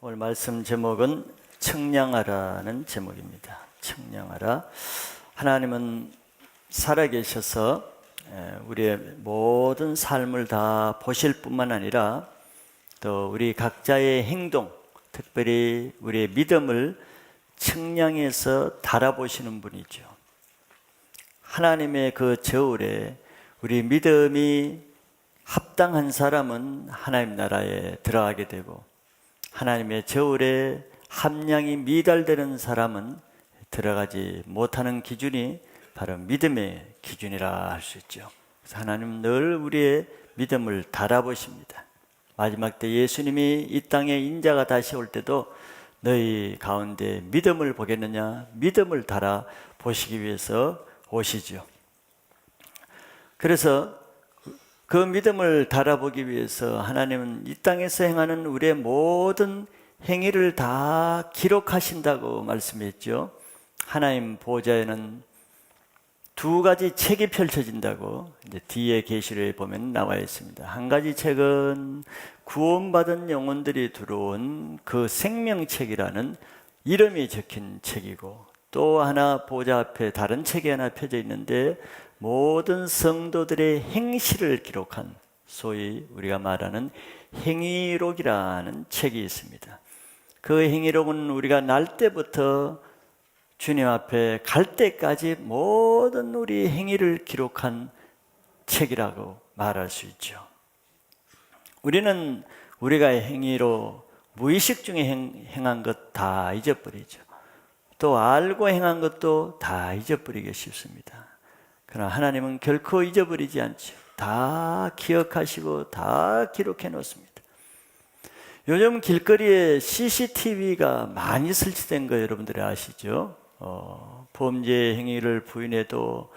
오늘 말씀 제목은 청량하라는 제목입니다. 청량하라. 하나님은 살아계셔서 우리의 모든 삶을 다 보실 뿐만 아니라 또 우리 각자의 행동, 특별히 우리의 믿음을 청량해서 달아보시는 분이죠. 하나님의 그 저울에 우리 믿음이 합당한 사람은 하나님 나라에 들어가게 되고, 하나님의 저울에 함량이 미달되는 사람은 들어가지 못하는 기준이 바로 믿음의 기준이라 할 수 있죠. 그래서 하나님은 늘 우리의 믿음을 달아보십니다. 마지막 때 예수님이 이 땅에 인자가 다시 올 때도 너희 가운데 믿음을 보겠느냐, 믿음을 달아보시기 위해서 오시죠. 그래서 그 믿음을 달아보기 위해서 하나님은 이 땅에서 행하는 우리의 모든 행위를 다 기록하신다고 말씀했죠. 하나님 보좌에는 두 가지 책이 펼쳐진다고 이제 뒤에 계시록에 보면 나와 있습니다. 한 가지 책은 구원받은 영혼들이 들어온 그 생명책이라는 이름이 적힌 책이고, 또 하나 보좌 앞에 다른 책이 하나 펴져 있는데 모든 성도들의 행실을 기록한, 소위 우리가 말하는 행위록이라는 책이 있습니다. 그 행위록은 우리가 날 때부터 주님 앞에 갈 때까지 모든 우리 행위를 기록한 책이라고 말할 수 있죠. 우리는 우리가 행위로 무의식 중에 행한 것 다 잊어버리죠. 또 알고 행한 것도 다 잊어버리기 쉽습니다. 그러나 하나님은 결코 잊어버리지 않죠. 다 기억하시고 다 기록해 놓습니다. 요즘 길거리에 CCTV가 많이 설치된 거 여러분들이 아시죠? 범죄 행위를 부인해도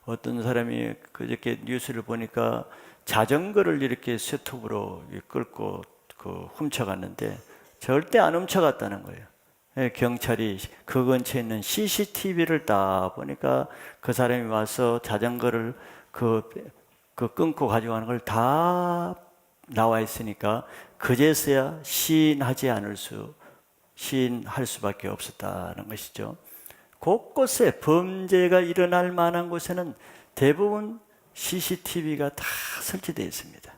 어떤 사람이 그저께 뉴스를 보니까 자전거를 이렇게 쇠톱으로 끌고 훔쳐갔는데 절대 안 훔쳐갔다는 거예요. 경찰이 그 근처에 있는 CCTV를 딱 보니까 그 사람이 와서 자전거를 끊고 가져가는 걸 다 나와 있으니까 그제서야 시인할 수밖에 없었다는 것이죠. 곳곳에 범죄가 일어날 만한 곳에는 대부분 CCTV가 다 설치되어 있습니다.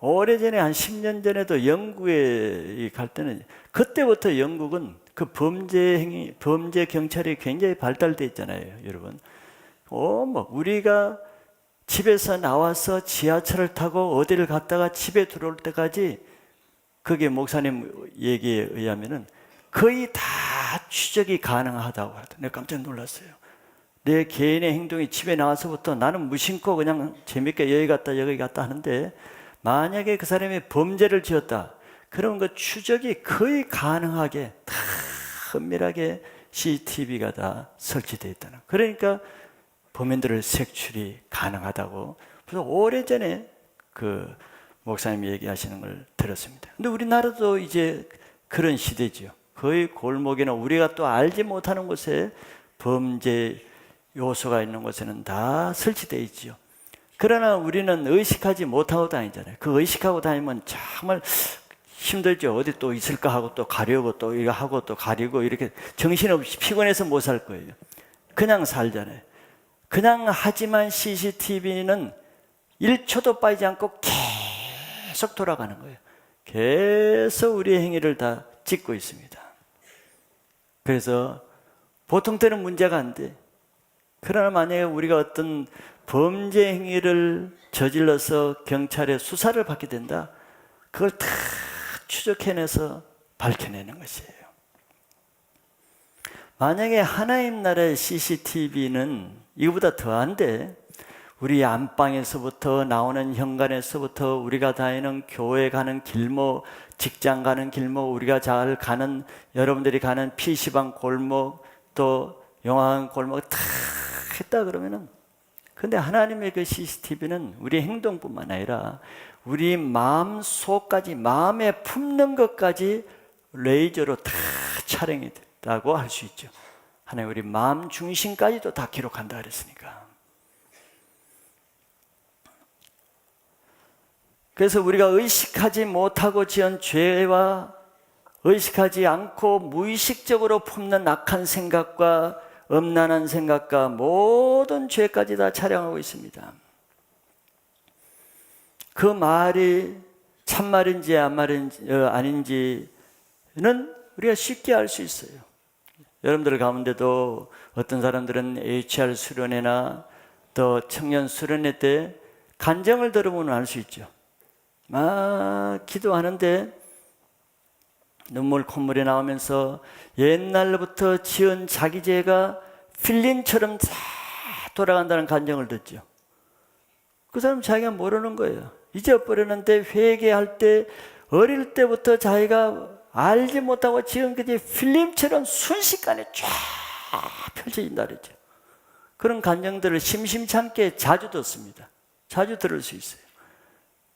오래전에 한 10년 전에도 영국에 갈 때는 그때부터 영국은 그 범죄 경찰이 굉장히 발달되어 있잖아요, 여러분. 우리가 집에서 나와서 지하철을 타고 어디를 갔다가 집에 들어올 때까지, 그게 목사님 얘기에 의하면은 거의 다 추적이 가능하다고 하더라고요. 내가 깜짝 놀랐어요. 내 개인의 행동이 집에 나와서부터 나는 무심코 그냥 재밌게 여기 갔다 하는데, 만약에 그 사람이 범죄를 지었다, 그럼 그 추적이 거의 가능하게 다 은밀하게 CCTV가 다 설치되어 있다는. 그러니까 범인들을 색출이 가능하다고. 그래서 오래전에 그 목사님이 얘기하시는 걸 들었습니다. 근데 우리나라도 이제 그런 시대죠. 거의 골목이나 우리가 또 알지 못하는 곳에 범죄 요소가 있는 곳에는 다 설치되어 있죠. 그러나 우리는 의식하지 못하고 다니잖아요. 그 의식하고 다니면 정말 힘들죠. 어디 또 있을까 하고 또 가려고 또 이거 하고 또 가리고 이렇게 정신없이 피곤해서 못 살 거예요. 그냥 살잖아요. 그냥 하지만 CCTV는 1초도 빠지지 않고 계속 돌아가는 거예요. 계속 우리의 행위를 다 찍고 있습니다. 그래서 보통 때는 문제가 안 돼. 그러나 만약에 우리가 어떤 범죄 행위를 저질러서 경찰의 수사를 받게 된다, 그걸 다 추적해내서 밝혀내는 것이에요. 만약에 하나님 나라의 CCTV는 이거보다 더한데, 우리 안방에서부터 나오는 현관에서부터 우리가 다니는 교회 가는 길목, 직장 가는 길목, 우리가 잘 가는, 여러분들이 가는 PC방 골목, 또 영화관 골목 다 했다 그러면은, 근데 하나님의 그 CCTV는 우리 행동뿐만 아니라 우리 마음 속까지, 마음에 품는 것까지 레이저로 다 촬영이 됐다고 할 수 있죠. 하나님 우리 마음 중심까지도 다 기록한다 그랬으니까. 그래서 우리가 의식하지 못하고 지은 죄와 의식하지 않고 무의식적으로 품는 악한 생각과 음란한 생각과 모든 죄까지 다 촬영하고 있습니다. 그 말이 참말인지 아닌지는 우리가 쉽게 알 수 있어요. 여러분들 가운데도 어떤 사람들은 HR 수련회나 또 청년 수련회 때 간증을 들어보면 알 수 있죠. 막 기도하는데 눈물 콧물이 나오면서 옛날부터 지은 자기 죄가 필름처럼 다 돌아간다는 간증을 듣죠. 그 사람 자기가 모르는 거예요. 잊어버렸는데 회개할 때 어릴 때부터 자기가 알지 못하고 지은 그 죄 필름처럼 순식간에 쫙 펼쳐진다 그랬죠. 그런 간증들을 심심찮게 자주 듣습니다. 자주 들을 수 있어요.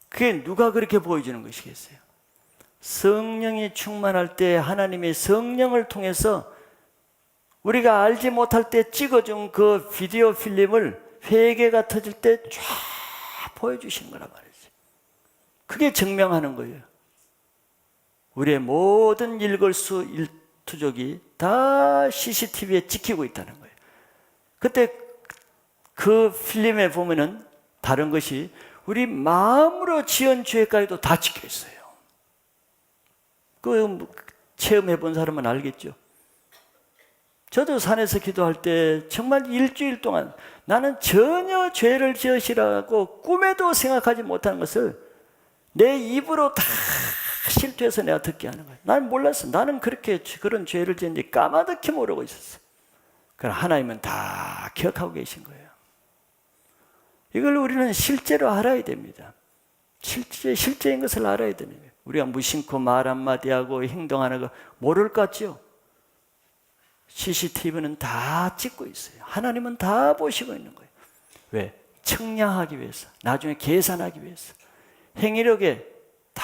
그게 누가 그렇게 보여주는 것이겠어요? 성령이 충만할 때 하나님의 성령을 통해서 우리가 알지 못할 때 찍어준 그 비디오 필름을 회개가 터질 때 쫙 보여주신 거란 말이죠. 그게 증명하는 거예요. 우리의 모든 일걸수 일투족이 다 CCTV에 찍히고 있다는 거예요. 그때 그 필름에 보면은 다른 것이 우리 마음으로 지은 죄까지도 다 찍혀 있어요. 그 체험해 본 사람은 알겠죠. 저도 산에서 기도할 때 정말 일주일 동안 나는 전혀 죄를 지으시라고 꿈에도 생각하지 못하는 것을 내 입으로 다 실투해서 내가 듣게 하는 거예요. 나는 몰랐어. 나는 그런 죄를 지었는지 까마득히 모르고 있었어. 그럼 하나님은 다 기억하고 계신 거예요. 이걸 우리는 실제로 알아야 됩니다. 실제인 것을 알아야 됩니다. 우리가 무심코 말 한마디 하고 행동하는 거 모를 것 같죠? CCTV는 다 찍고 있어요. 하나님은 다 보시고 있는 거예요. 왜? 청량하기 위해서, 나중에 계산하기 위해서. 행위력에 다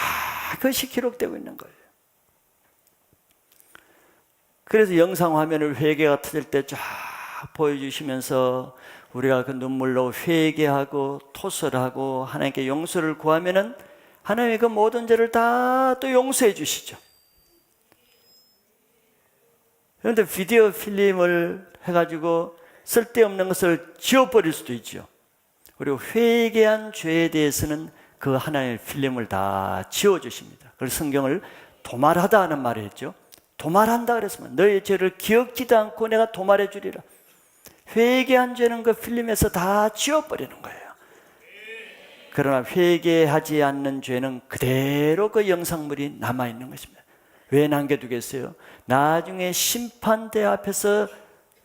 그것이 기록되고 있는 거예요. 그래서 영상 화면을 회개가 터질 때 쫙 보여주시면서 우리가 그 눈물로 회개하고 토설하고 하나님께 용서를 구하면은 하나님이 그 모든 죄를 다 또 용서해 주시죠. 그런데 비디오 필름을 해가지고 쓸데없는 것을 지워버릴 수도 있죠. 그리고 회개한 죄에 대해서는 그 하나님의 필름을 다 지워주십니다. 그래서 성경을 도말하다 하는 말을 했죠. 도말한다 그랬으면 너의 죄를 기억지도 않고 내가 도말해 주리라. 회개한 죄는 그 필름에서 다 지워버리는 거예요. 그러나 회개하지 않는 죄는 그대로 그 영상물이 남아있는 것입니다. 왜 남겨두겠어요? 나중에 심판대 앞에서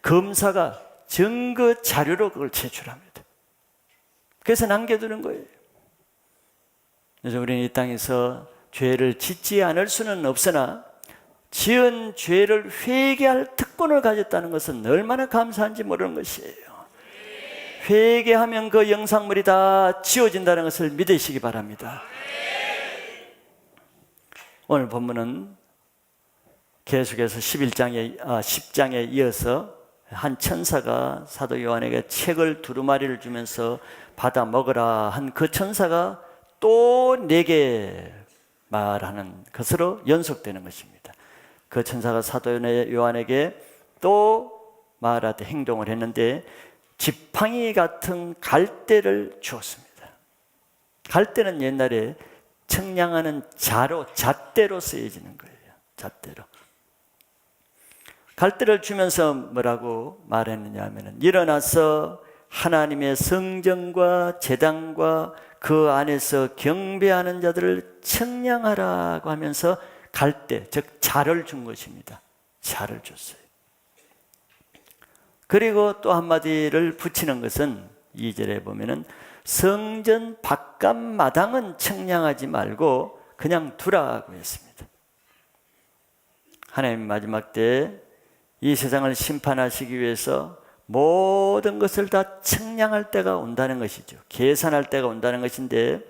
검사가 증거 자료로 그걸 제출합니다. 그래서 남겨두는 거예요. 그래서 우리는 이 땅에서 죄를 짓지 않을 수는 없으나 지은 죄를 회개할 특권을 가졌다는 것은 얼마나 감사한지 모르는 것이에요. 회개하면 그 영상물이 다 지워진다는 것을 믿으시기 바랍니다. 오늘 본문은 계속해서 10장에 이어서 한 천사가 사도 요한에게 책을 두루마리를 주면서 받아 먹으라 한 그 천사가 또 내게 말하는 것으로 연속되는 것입니다. 그 천사가 사도 요한에게 또 말하되 행동을 했는데 지팡이 같은 갈대를 주었습니다. 갈대는 옛날에 청량하는 잣대로 쓰여지는 거예요. 잣대로. 갈대를 주면서 뭐라고 말했느냐 하면 일어나서 하나님의 성전과 제단과 그 안에서 경배하는 자들을 청량하라고 하면서 갈대, 즉 자를 준 것입니다. 자를 줬어요. 그리고 또 한마디를 붙이는 것은 2절에 보면은 성전 바깥 마당은 청량하지 말고 그냥 두라고 했습니다. 하나님 마지막 때 이 세상을 심판하시기 위해서 모든 것을 다 청량할 때가 온다는 것이죠. 계산할 때가 온다는 것인데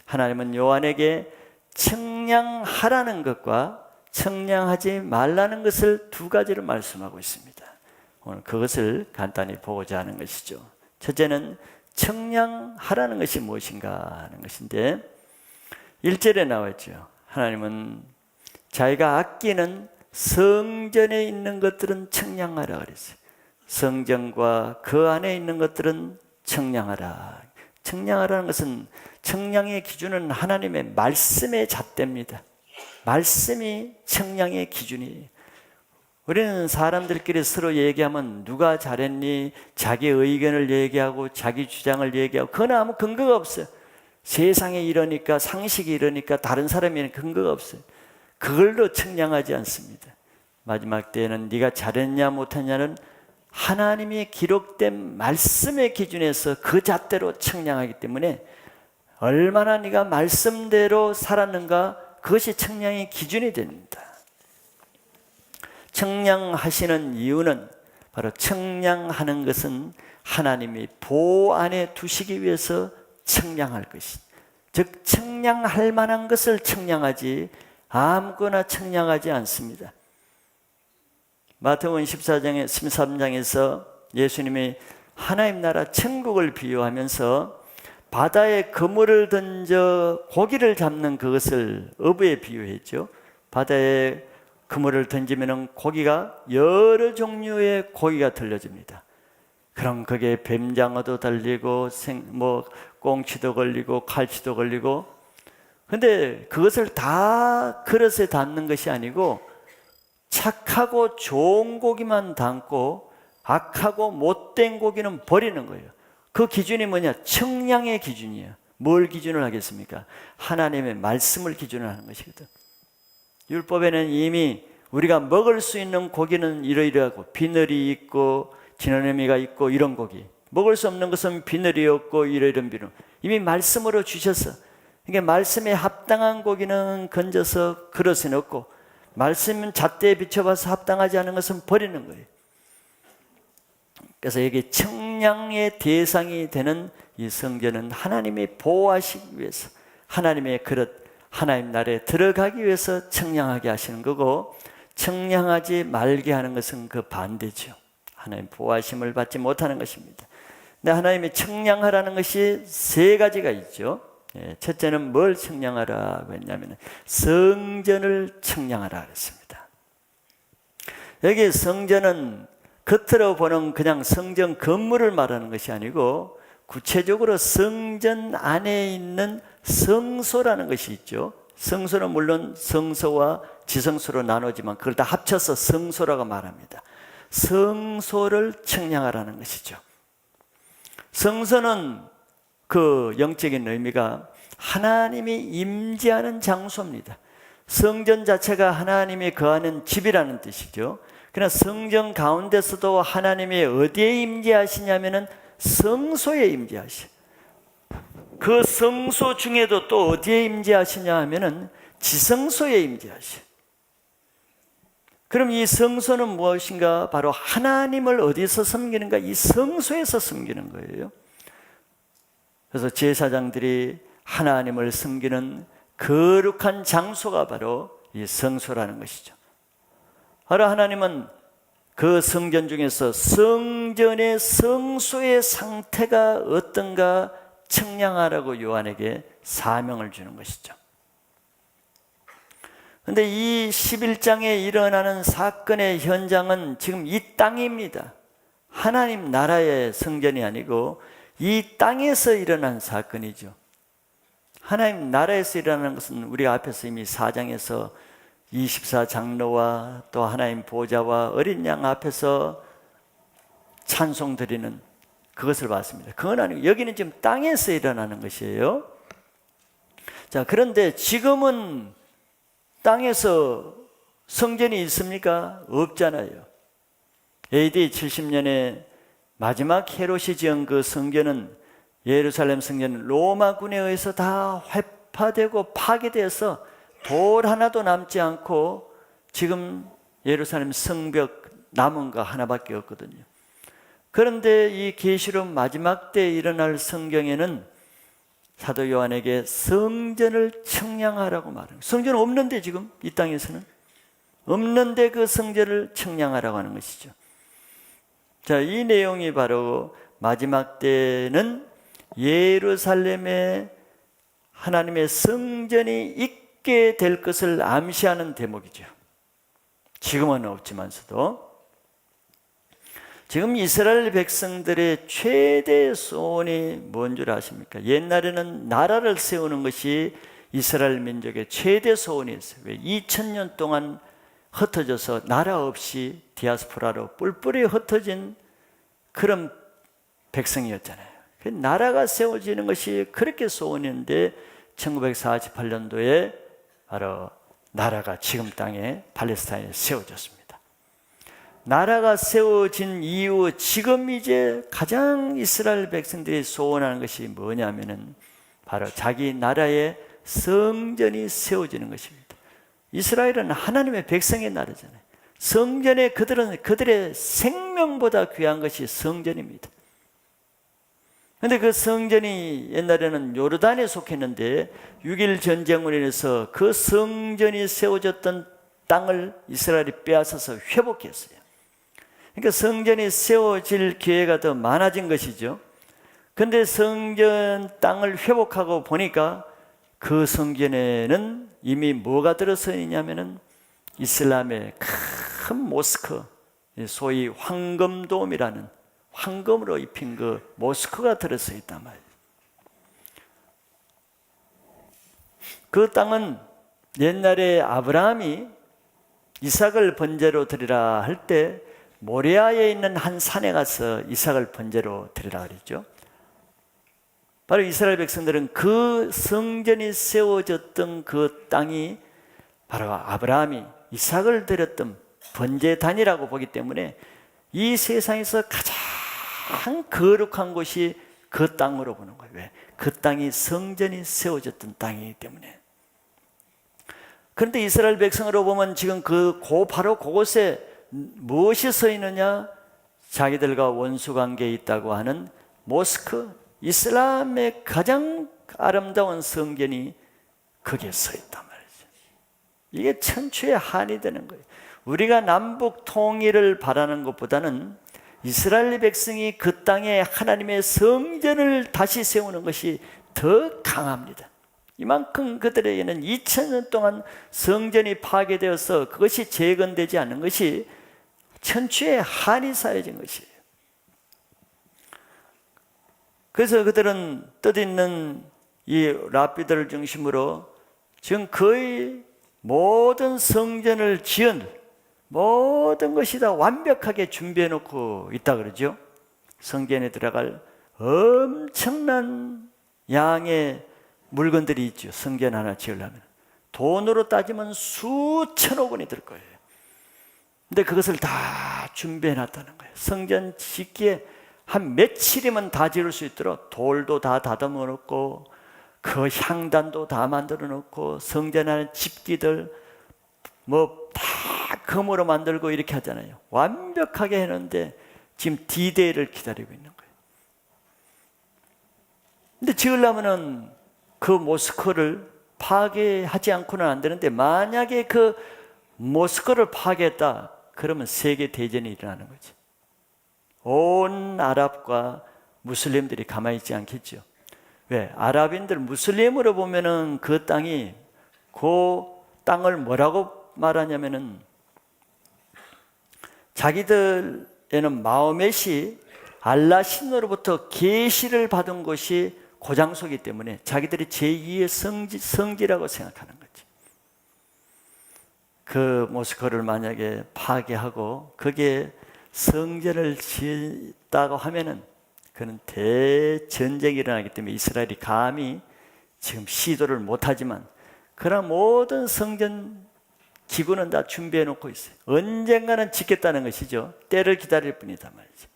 하나님은 요한에게 청량하라는 것과 청량하지 말라는 것을 두 가지를 말씀하고 있습니다. 오늘 그것을 간단히 보고자 하는 것이죠. 첫째는 청량하라는 것이 무엇인가 하는 것인데 1절에 나왔죠. 하나님은 자기가 아끼는 성전에 있는 것들은 청량하라 그랬어요. 성전과 그 안에 있는 것들은 청량하라. 청량하라는 것은, 청량의 기준은 하나님의 말씀의 잣대입니다. 말씀이 청량의 기준이에요. 우리는 사람들끼리 서로 얘기하면 누가 잘했니? 자기 의견을 얘기하고 자기 주장을 얘기하고, 그건 아무 근거가 없어요. 세상에 이러니까, 상식이 이러니까, 다른 사람에는 근거가 없어요. 그걸로 청량하지 않습니다. 마지막 때에는 네가 잘했냐 못했냐는 하나님이 기록된 말씀의 기준에서 그 잣대로 청량하기 때문에, 얼마나 네가 말씀대로 살았는가, 그것이 청량의 기준이 됩니다. 청량하시는 이유는, 바로 청량하는 것은 하나님이 보호 안에 두시기 위해서 청량할 것이, 즉 청량할 만한 것을 청량하지 아무거나 청량하지 않습니다. 마태복음 13장에서 예수님이 하나님 나라 천국을 비유하면서 바다에 그물을 던져 고기를 잡는 그것을 어부에 비유했죠. 바다에 그물을 던지면 고기가, 여러 종류의 고기가 들려집니다. 그럼 거기에 뱀장어도 달리고 꽁치도 걸리고 칼치도 걸리고, 근데 그것을 다 그릇에 담는 것이 아니고 착하고 좋은 고기만 담고 악하고 못된 고기는 버리는 거예요. 그 기준이 뭐냐? 청량의 기준이에요. 뭘 기준을 하겠습니까? 하나님의 말씀을 기준을 하는 것이거든. 율법에는 이미 우리가 먹을 수 있는 고기는 이러이러하고, 비늘이 있고 지느러미가 있고 이런 고기, 먹을 수 없는 것은 비늘이 없고 이러이런 비늘, 이미 말씀으로 주셨어. 그러니까 말씀에 합당한 고기는 건져서 그릇에 넣고, 말씀은 잣대에 비춰봐서 합당하지 않은 것은 버리는 거예요. 그래서 여기 청량의 대상이 되는 이 성전은 하나님이 보호하시기 위해서, 하나님의 그릇, 하나님 나라에 들어가기 위해서 청량하게 하시는 거고, 청량하지 말게 하는 것은 그 반대죠. 하나님 보호하심을 받지 못하는 것입니다. 근데 하나님이 청량하라는 것이 세 가지가 있죠. 첫째는 뭘 청량하라고 했냐면 성전을 청량하라 그랬습니다. 여기 성전은 겉으로 보는 그냥 성전 건물을 말하는 것이 아니고, 구체적으로 성전 안에 있는 성소라는 것이 있죠. 성소는 물론 성소와 지성소로 나누지만 그걸 다 합쳐서 성소라고 말합니다. 성소를 청량하라는 것이죠. 성소는 그 영적인 의미가 하나님이 임재하는 장소입니다. 성전 자체가 하나님이 거하는 집이라는 뜻이죠. 그러나 성전 가운데서도 하나님이 어디에 임재하시냐면은 성소에 임재하시. 그 성소 중에도 또 어디에 임재하시냐 하면은 지성소에 임재하시. 그럼 이 성소는 무엇인가? 바로 하나님을 어디서 섬기는가? 이 성소에서 섬기는 거예요. 그래서 제사장들이 하나님을 섬기는 거룩한 장소가 바로 이 성소라는 것이죠. 바로 하나님은 그 성전 중에서 성전의 성소의 상태가 어떤가 청량하라고 요한에게 사명을 주는 것이죠. 그런데 이 11장에 일어나는 사건의 현장은 지금 이 땅입니다. 하나님 나라의 성전이 아니고 이 땅에서 일어난 사건이죠. 하나님 나라에서 일어나는 것은 우리가 앞에서 이미 4장에서 24장로와 또 하나님 보좌와 어린 양 앞에서 찬송 드리는 그것을 봤습니다. 그건 아니고 여기는 지금 땅에서 일어나는 것이에요. 자, 그런데 지금은 땅에서 성전이 있습니까? 없잖아요. AD 70년에 마지막 헤롯이 지은 그 성전은, 예루살렘 성전은 로마군에 의해서 다 회파되고 파괴되어서 돌 하나도 남지 않고 지금 예루살렘 성벽 남은 거 하나밖에 없거든요. 그런데 이 계시록 마지막 때에 일어날 성경에는 사도 요한에게 성전을 청량하라고 말합니다. 성전 없는데, 지금 이 땅에서는 없는데 그 성전을 청량하라고 하는 것이죠. 자, 이 내용이 바로 마지막 때는 예루살렘에 하나님의 성전이 있게 될 것을 암시하는 대목이죠. 지금은 없지만서도. 지금 이스라엘 백성들의 최대 소원이 뭔 줄 아십니까? 옛날에는 나라를 세우는 것이 이스라엘 민족의 최대 소원이었어요. 왜? 2000년 동안 흩어져서 나라 없이 디아스포라로 뿔뿔이 흩어진 그런 백성이었잖아요. 나라가 세워지는 것이 그렇게 소원이었는데 1948년도에 바로 나라가 지금 땅에 팔레스타인에 세워졌습니다. 나라가 세워진 이후 지금 이제 가장 이스라엘 백성들이 소원하는 것이 뭐냐면은 바로 자기 나라의 성전이 세워지는 것입니다. 이스라엘은 하나님의 백성의 나라잖아요. 성전에 그들의 생명보다 귀한 것이 성전입니다. 그런데 그 성전이 옛날에는 요르단에 속했는데 6.1 전쟁으로 인해서 그 성전이 세워졌던 땅을 이스라엘이 빼앗아서 회복했어요. 그러니까 성전이 세워질 기회가 더 많아진 것이죠. 그런데 성전 땅을 회복하고 보니까 그 성전에는 이미 뭐가 들어서 있냐면은 이슬람의 큰 모스크, 소위 황금돔이라는 황금으로 입힌 그 모스크가 들어서 있단 말이에요. 그 땅은 옛날에 아브라함이 이삭을 번제로 드리라 할 때 모리아에 있는 한 산에 가서 이삭을 번제로 드리라 그랬죠. 바로 이스라엘 백성들은 그 성전이 세워졌던 그 땅이 바로 아브라함이 이삭을 드렸던 번제단이라고 보기 때문에 이 세상에서 가장 거룩한 곳이 그 땅으로 보는 거예요. 왜? 그 땅이 성전이 세워졌던 땅이기 때문에. 그런데 이스라엘 백성으로 보면 지금 바로 그곳에 무엇이 서 있느냐? 자기들과 원수 관계에 있다고 하는 모스크, 이슬람의 가장 아름다운 성전이 거기에 서 있단 말이죠. 이게 천추의 한이 되는 거예요. 우리가 남북 통일을 바라는 것보다는 이스라엘 백성이 그 땅에 하나님의 성전을 다시 세우는 것이 더 강합니다. 이만큼 그들에게는 2000년 동안 성전이 파괴되어서 그것이 재건되지 않는 것이 천추의 한이 쌓여진 것이에요. 그래서 그들은 뜻있는 이 랍비들을 중심으로 지금 거의 모든 성전을 지은 모든 것이 다 완벽하게 준비해 놓고 있다 그러죠. 성전에 들어갈 엄청난 양의 물건들이 있죠. 성전 하나 지으려면 돈으로 따지면 수천억 원이 들 거예요. 근데 그것을 다 준비해 놨다는 거예요. 성전 짓기에 한 며칠이면 다 지을 수 있도록 돌도 다 다듬어 놓고 그 향단도 다 만들어 놓고 성전 안에 집기들 뭐 다 금으로 만들고 이렇게 하잖아요. 완벽하게 해놓는데 지금 D-Day를 기다리고 있는 거예요. 근데 지으려면은 그 모스크를 파괴하지 않고는 안 되는데 만약에 그 모스크를 파괴했다 그러면 세계 대전이 일어나는 거지. 온 아랍과 무슬림들이 가만히 있지 않겠죠. 왜? 아랍인들 무슬림으로 보면은 그 땅이 그 땅을 뭐라고 말하냐면은 자기들에는 마호멧이 알라 신으로부터 계시를 받은 곳이 그 장소이기 때문에 자기들이 제2의 성지라고 생각하는 거지. 그 모스크를 만약에 파괴하고 거기에 성전을 짓다고 하면은 그는 대전쟁이 일어나기 때문에 이스라엘이 감히 지금 시도를 못하지만 그러나 모든 성전 기구는 다 준비해 놓고 있어요. 언젠가는 짓겠다는 것이죠. 때를 기다릴 뿐이다 말이죠.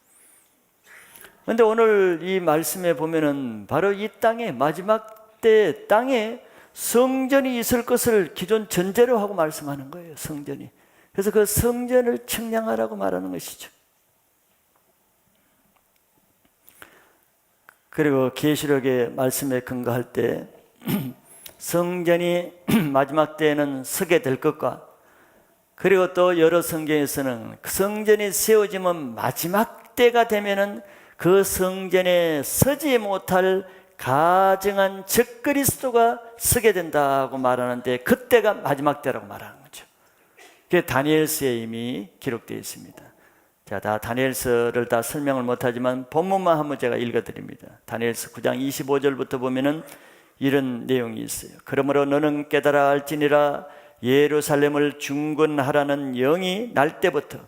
그런데 오늘 이 말씀에 보면은 바로 이 땅에 마지막 때 땅에 성전이 있을 것을 기존 전제로 하고 말씀하는 거예요. 성전이. 그래서 그 성전을 측량하라고 말하는 것이죠. 그리고 계시록의 말씀에 근거할 때 성전이 마지막 때에는 서게 될 것과 그리고 또 여러 성경에서는 그 성전이 세워지면 마지막 때가 되면은 그 성전에 서지 못할 가증한 적그리스도가 서게 된다고 말하는데 그때가 마지막 때라고 말하는 거죠. 그게 다니엘서에 이미 기록되어 있습니다. 자, 다 다니엘서를 다 설명을 못하지만 본문만 한번 제가 읽어드립니다. 다니엘서 9장 25절부터 보면은 이런 내용이 있어요. 그러므로 너는 깨달아 알지니라 예루살렘을 중건하라는 영이 날 때부터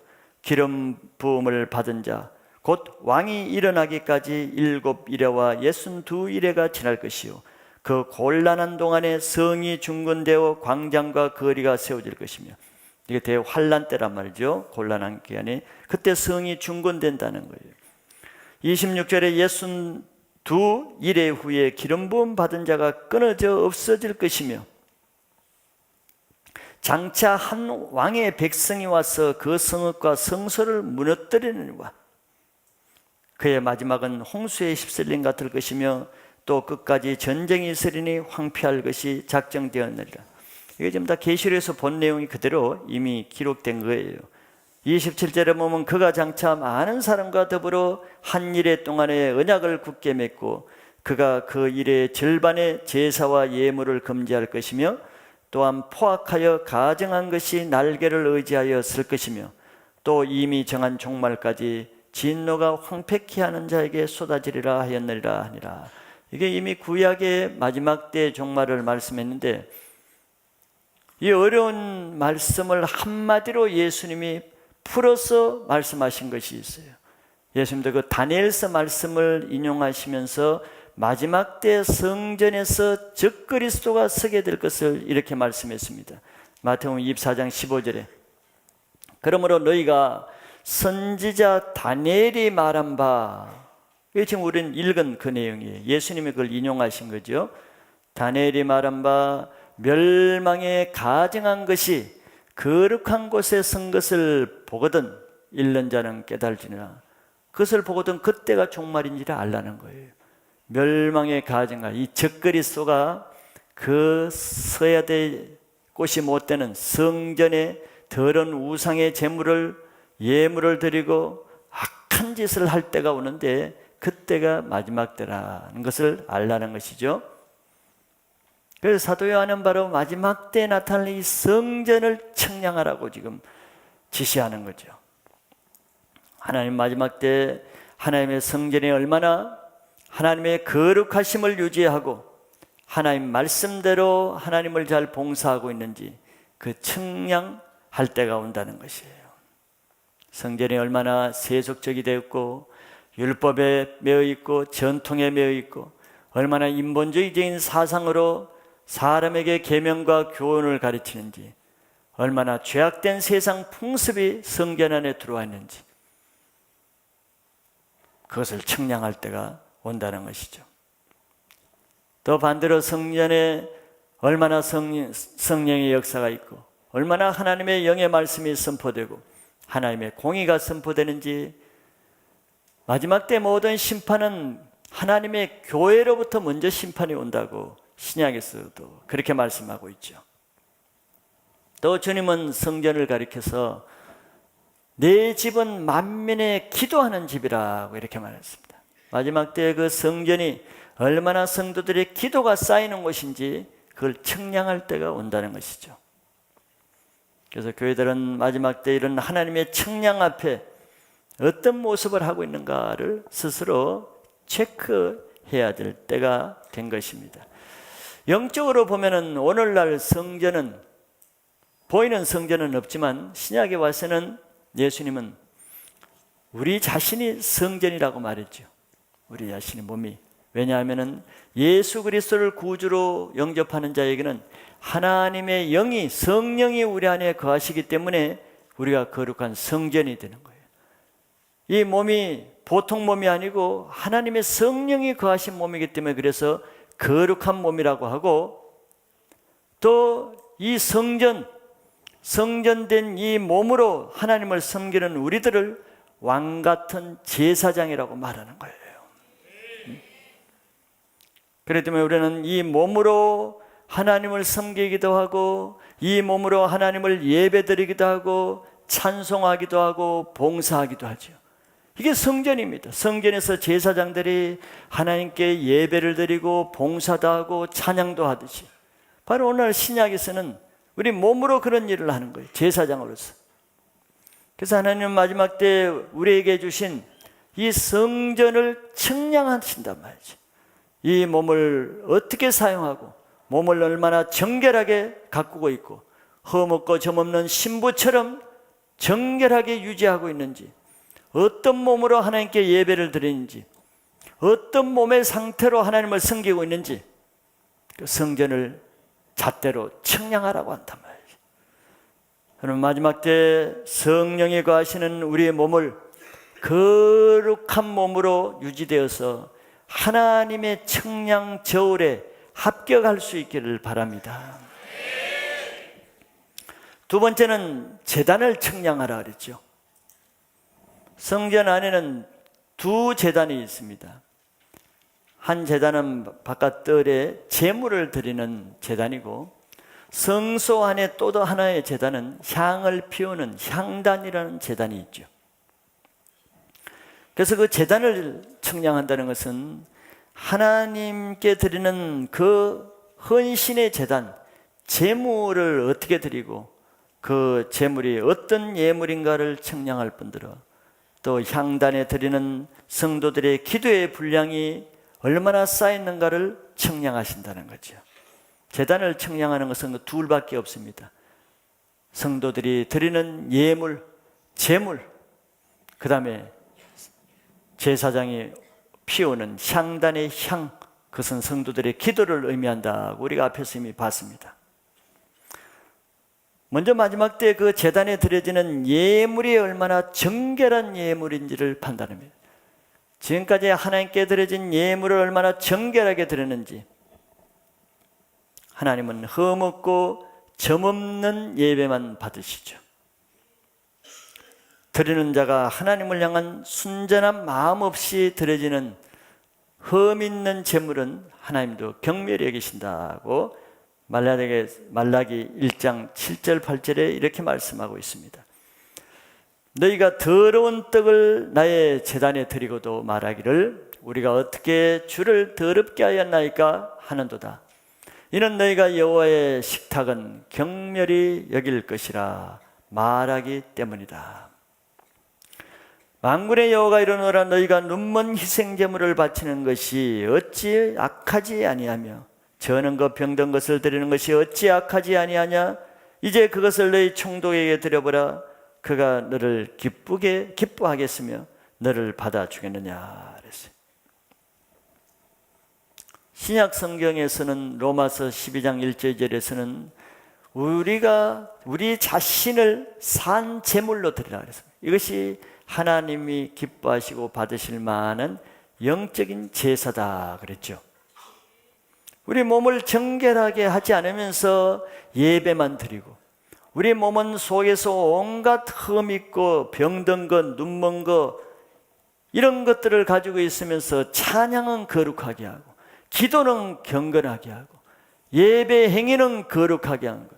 기름 부음을 받은 자 곧 왕이 일어나기까지 7이레와 62이레가 지날 것이요 그 곤란한 동안에 성이 중건되어 광장과 거리가 세워질 것이며 이게 대환란 때란 말이죠. 곤란한 기간에 그때 성이 중건된다는 거예요. 26절에 62이레 후에 기름 부음 받은 자가 끊어져 없어질 것이며 장차 한 왕의 백성이 와서 그 성읍과 성소를 무너뜨리느니와 그의 마지막은 홍수에 휩쓸림 같을 것이며 또 끝까지 전쟁이 있으리니 황폐할 것이 작정되었느니라. 이게 지금 다 계시록에서 본 내용이 그대로 이미 기록된 거예요. 27절에 보면 그가 장차 많은 사람과 더불어 한 일해 동안에 언약을 굳게 맺고 그가 그 일의 절반의 제사와 예물을 금지할 것이며 또한 포악하여 가증한 것이 날개를 의지하여 쓸 것이며 또 이미 정한 종말까지 진노가 황폐케 하는 자에게 쏟아지리라 하였느니라 하니라. 이게 이미 구약의 마지막 때 종말을 말씀했는데 이 어려운 말씀을 한마디로 예수님이 풀어서 말씀하신 것이 있어요. 예수님도 그 다니엘서 말씀을 인용하시면서 마지막 때 성전에서 적그리스도가 서게 될 것을 이렇게 말씀했습니다. 마태복음 24장 15절에 그러므로 너희가 선지자 다니엘이 말한 바, 이게 지금 우리는 읽은 그 내용이에요. 예수님이 그걸 인용하신 거죠. 다니엘이 말한 바 멸망에 가증한 것이 거룩한 곳에 선 것을 보거든 1년 자는 깨달지니라. 그것을 보거든 그때가 종말인지를 알라는 거예요. 멸망에 가증한 이 적그리스도가 그 서야 될 곳이 못 되는 성전에 더러운 우상의 예물을 드리고 악한 짓을 할 때가 오는데 그때가 마지막 때라는 것을 알라는 것이죠. 그래서 사도 요한은 바로 마지막 때에 나타날 이 성전을 청량하라고 지금 지시하는 거죠. 하나님 마지막 때 하나님의 성전이 얼마나 하나님의 거룩하심을 유지하고 하나님 말씀대로 하나님을 잘 봉사하고 있는지 그 청량할 때가 온다는 것이에요. 성전이 얼마나 세속적이 되었고 율법에 매여 있고 전통에 매여 있고 얼마나 인본주의적인 사상으로 사람에게 계명과 교훈을 가르치는지 얼마나 죄악된 세상 풍습이 성전 안에 들어와 있는지 그것을 청량할 때가 온다는 것이죠. 또 반대로 성전에 얼마나 성령의 역사가 있고 얼마나 하나님의 영의 말씀이 선포되고 하나님의 공의가 선포되는지 마지막 때 모든 심판은 하나님의 교회로부터 먼저 심판이 온다고 신약에서도 그렇게 말씀하고 있죠. 또 주님은 성전을 가리켜서 내 집은 만민의 기도하는 집이라고 이렇게 말했습니다. 마지막 때 그 성전이 얼마나 성도들의 기도가 쌓이는 곳인지 그걸 청량할 때가 온다는 것이죠. 그래서 교회들은 마지막 때 이런 하나님의 청량 앞에 어떤 모습을 하고 있는가를 스스로 체크해야 될 때가 된 것입니다. 영적으로 보면은 오늘날 성전은 보이는 성전은 없지만 신약에 와서는 예수님은 우리 자신이 성전이라고 말했죠. 우리 자신의 몸이. 왜냐하면 예수 그리스도를 구주로 영접하는 자에게는 하나님의 영이 성령이 우리 안에 거하시기 때문에 우리가 거룩한 성전이 되는 거예요. 이 몸이 보통 몸이 아니고 하나님의 성령이 거하신 몸이기 때문에 그래서 거룩한 몸이라고 하고 또 이 성전된 이 몸으로 하나님을 섬기는 우리들을 왕같은 제사장이라고 말하는 거예요. 그렇기 때문에 우리는 이 몸으로 하나님을 섬기기도 하고 이 몸으로 하나님을 예배드리기도 하고 찬송하기도 하고 봉사하기도 하죠. 이게 성전입니다. 성전에서 제사장들이 하나님께 예배를 드리고 봉사도 하고 찬양도 하듯이 바로 오늘 신약에서는 우리 몸으로 그런 일을 하는 거예요. 제사장으로서. 그래서 하나님은 마지막 때 우리에게 주신 이 성전을 측량하신단 말이죠. 이 몸을 어떻게 사용하고 몸을 얼마나 정결하게 가꾸고 있고 흠없고 점없는 신부처럼 정결하게 유지하고 있는지, 어떤 몸으로 하나님께 예배를 드리는지, 어떤 몸의 상태로 하나님을 섬기고 있는지 그 성전을 잣대로 측량하라고 한단 말이죠. 그럼 마지막 때 성령이 거하시는 우리의 몸을 거룩한 몸으로 유지되어서 하나님의 측량 저울에 합격할 수 있기를 바랍니다. 두 번째는 제단을 측량하라 그랬죠. 성전 안에는 두 제단이 있습니다. 한 제단은 바깥뜰에 제물을 드리는 제단이고, 성소 안에 또 하나의 제단은 향을 피우는 향단이라는 제단이 있죠. 그래서 그 제단을 측량한다는 것은 하나님께 드리는 그 헌신의 제단, 제물을 어떻게 드리고 그 제물이 어떤 예물인가를 측량할 뿐더러 또 향단에 드리는 성도들의 기도의 분량이 얼마나 쌓였는가를 측량하신다는 거죠. 제단을 측량하는 것은 그 둘밖에 없습니다. 성도들이 드리는 예물, 제물, 그 다음에 제사장이 피우는 향단의 향, 그것은 성도들의 기도를 의미한다고 우리가 앞에서 이미 봤습니다. 먼저 마지막 때 그 제단에 드려지는 예물이 얼마나 정결한 예물인지를 판단합니다. 지금까지 하나님께 드려진 예물을 얼마나 정결하게 드렸는지, 하나님은 흠없고 점없는 예배만 받으시죠. 드리는 자가 하나님을 향한 순전한 마음 없이 드려지는 흠 있는 제물은 하나님도 경멸히 여기신다고 말라기 1장 7절 8절에 이렇게 말씀하고 있습니다. 너희가 더러운 떡을 나의 제단에 드리고도 말하기를 우리가 어떻게 주를 더럽게 하였나이까 하는도다. 이는 너희가 여호와의 식탁은 경멸히 여길 것이라 말하기 때문이다. 만군의 여호와가 이르노라. 너희가 눈먼 희생제물을 바치는 것이 어찌 악하지 아니하며 저는 것 병든 것을 드리는 것이 어찌 악하지 아니하냐. 이제 그것을 너희 총독에게 드려보라. 그가 너를 기뻐하겠으며 너를 받아주겠느냐 그랬어요. 신약 성경에서는 로마서 12장 1절 2절에서는 우리 자신을 산 제물로 드리라 그랬습니다. 이것이 하나님이 기뻐하시고 받으실 만한 영적인 제사다 그랬죠. 우리 몸을 정결하게 하지 않으면서 예배만 드리고, 우리 몸은 속에서 온갖 흠 있고 병든 것, 눈먼 것, 이런 것들을 가지고 있으면서 찬양은 거룩하게 하고, 기도는 경건하게 하고, 예배 행위는 거룩하게 하는 것.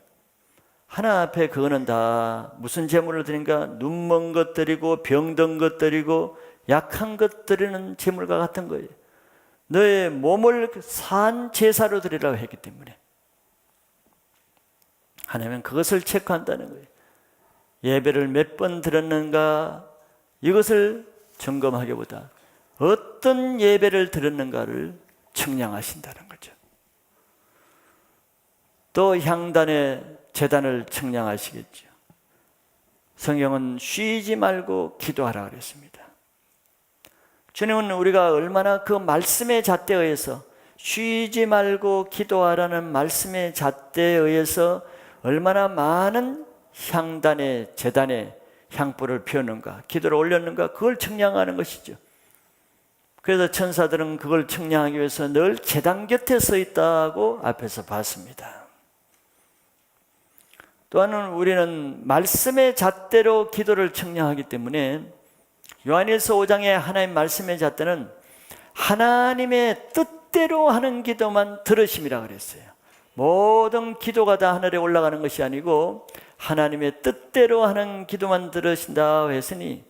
하나 앞에 그거는 다 무슨 제물을 드린가? 눈먼 것 드리고 병든 것 드리고 약한 것 드리는 제물과 같은 거예요. 너의 몸을 산 제사로 드리라고 했기 때문에 하나님은 그것을 체크한다는 거예요. 예배를 몇 번 드렸는가, 이것을 점검하기보다 어떤 예배를 드렸는가를 측량하신다는 거죠. 또 향단의 제단을 측량하시겠죠. 성경은 쉬지 말고 기도하라 그랬습니다. 주님은 우리가 얼마나 그 말씀의 잣대에 의해서, 쉬지 말고 기도하라는 말씀의 잣대에 의해서 얼마나 많은 향단의 제단에 향불을 피웠는가, 기도를 올렸는가, 그걸 측량하는 것이죠. 그래서 천사들은 그걸 측량하기 위해서 늘 제단 곁에 서 있다고 앞에서 봤습니다. 또한 우리는 말씀의 잣대로 기도를 측량하기 때문에 요한일서 5장의 하나님 말씀의 잣대는 하나님의 뜻대로 하는 기도만 들으심이라 그랬어요. 모든 기도가 다 하늘에 올라가는 것이 아니고 하나님의 뜻대로 하는 기도만 들으신다 했으니,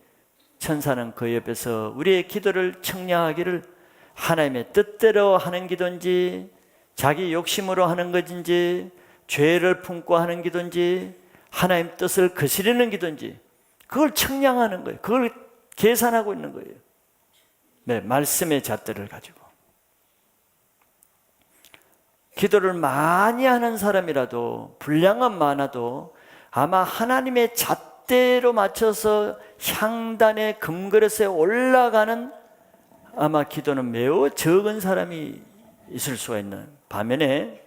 천사는 그 옆에서 우리의 기도를 청량하기를, 하나님의 뜻대로 하는 기도인지 자기 욕심으로 하는 것인지 죄를 품고 하는 기도인지 하나님 뜻을 거스르는 기도인지 그걸 청량하는 거예요. 그걸 계산하고 있는 거예요. 네, 말씀의 잣대를 가지고. 기도를 많이 하는 사람이라도 분량은 많아도 아마 하나님의 잣대로 맞춰서 향단의 금그릇에 올라가는 아마 기도는 매우 적은 사람이 있을 수가 있는 반면에,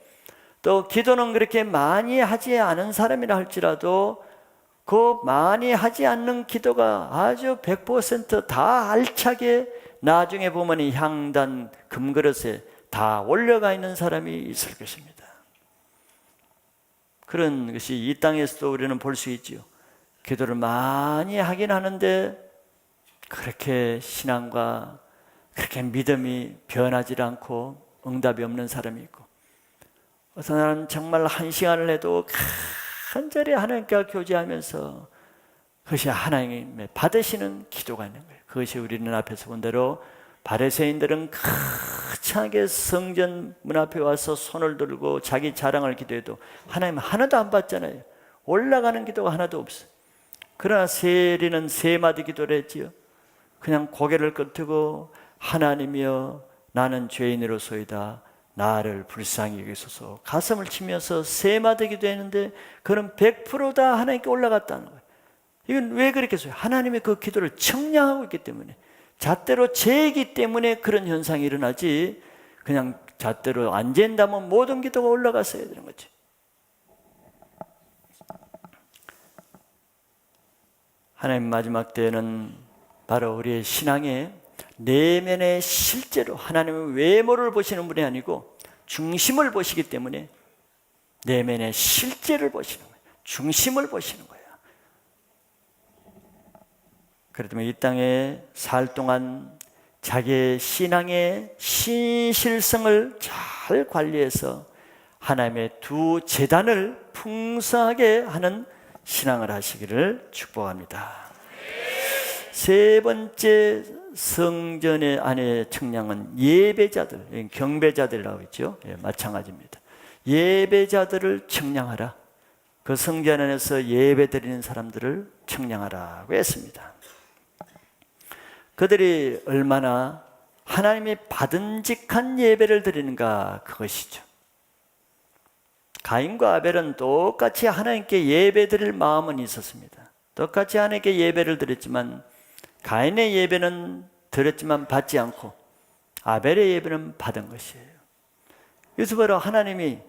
또 기도는 그렇게 많이 하지 않은 사람이라 할지라도 그 많이 하지 않는 기도가 아주 100%다 알차게 나중에 보면 이 향단 금그릇에 다 올려가 있는 사람이 있을 것입니다. 그런 것이 이 땅에서도 우리는 볼 수 있지요. 기도를 많이 하긴 하는데 그렇게 신앙과 그렇게 믿음이 변하지 않고 응답이 없는 사람이 있고, 어떤 사람은 정말 1시간을 해도 간절히 하나님과 교제하면서 그것이 하나님의 받으시는 기도가 있는 거예요. 그것이 우리는 앞에서 본 대로 바리새인들은 거창하게 성전 문 앞에 와서 손을 들고 자기 자랑을 기도해도 하나님 하나도 안 받잖아요. 올라가는 기도가 하나도 없어요. 그러나 세리는 3마디 기도를 했지요. 그냥 고개를 끄트고 하나님이여 나는 죄인으로소이다. 나를 불쌍히 여기소서. 가슴을 치면서 3마디 기도했는데 그는 100%다 하나님께 올라갔다는 거예요. 이건 왜 그렇게 해서요? 하나님의 그 기도를 청량하고 있기 때문에, 잣대로 재기 때문에 그런 현상이 일어나지, 그냥 잣대로 안 잰다면 모든 기도가 올라갔어야 되는 거지. 하나님 마지막 때에는 바로 우리의 신앙의 내면의 실제로 하나님의 외모를 보시는 분이 아니고 중심을 보시기 때문에 내면의 실제를 보시는 거예요. 중심을 보시는 거예요. 그렇기 때문에 이 땅에 살 동안 자기의 신앙의 신실성을 잘 관리해서 하나님의 두 재단을 풍성하게 하는 신앙을 하시기를 축복합니다. 3번째 성전의 안에 청량은 예배자들, 경배자들이라고 했죠. 예, 마찬가지입니다. 예배자들을 청량하라. 그 성전 안에서 예배 드리는 사람들을 청량하라고 했습니다. 그들이 얼마나 하나님이 받은직한 예배를 드리는가, 그것이죠. 가인과 아벨은 똑같이 하나님께 예배 드릴 마음은 있었습니다. 똑같이 하나님께 예배를 드렸지만 가인의 예배는 드렸지만 받지 않고 아벨의 예배는 받은 것이에요. 그래서 바로 하나님이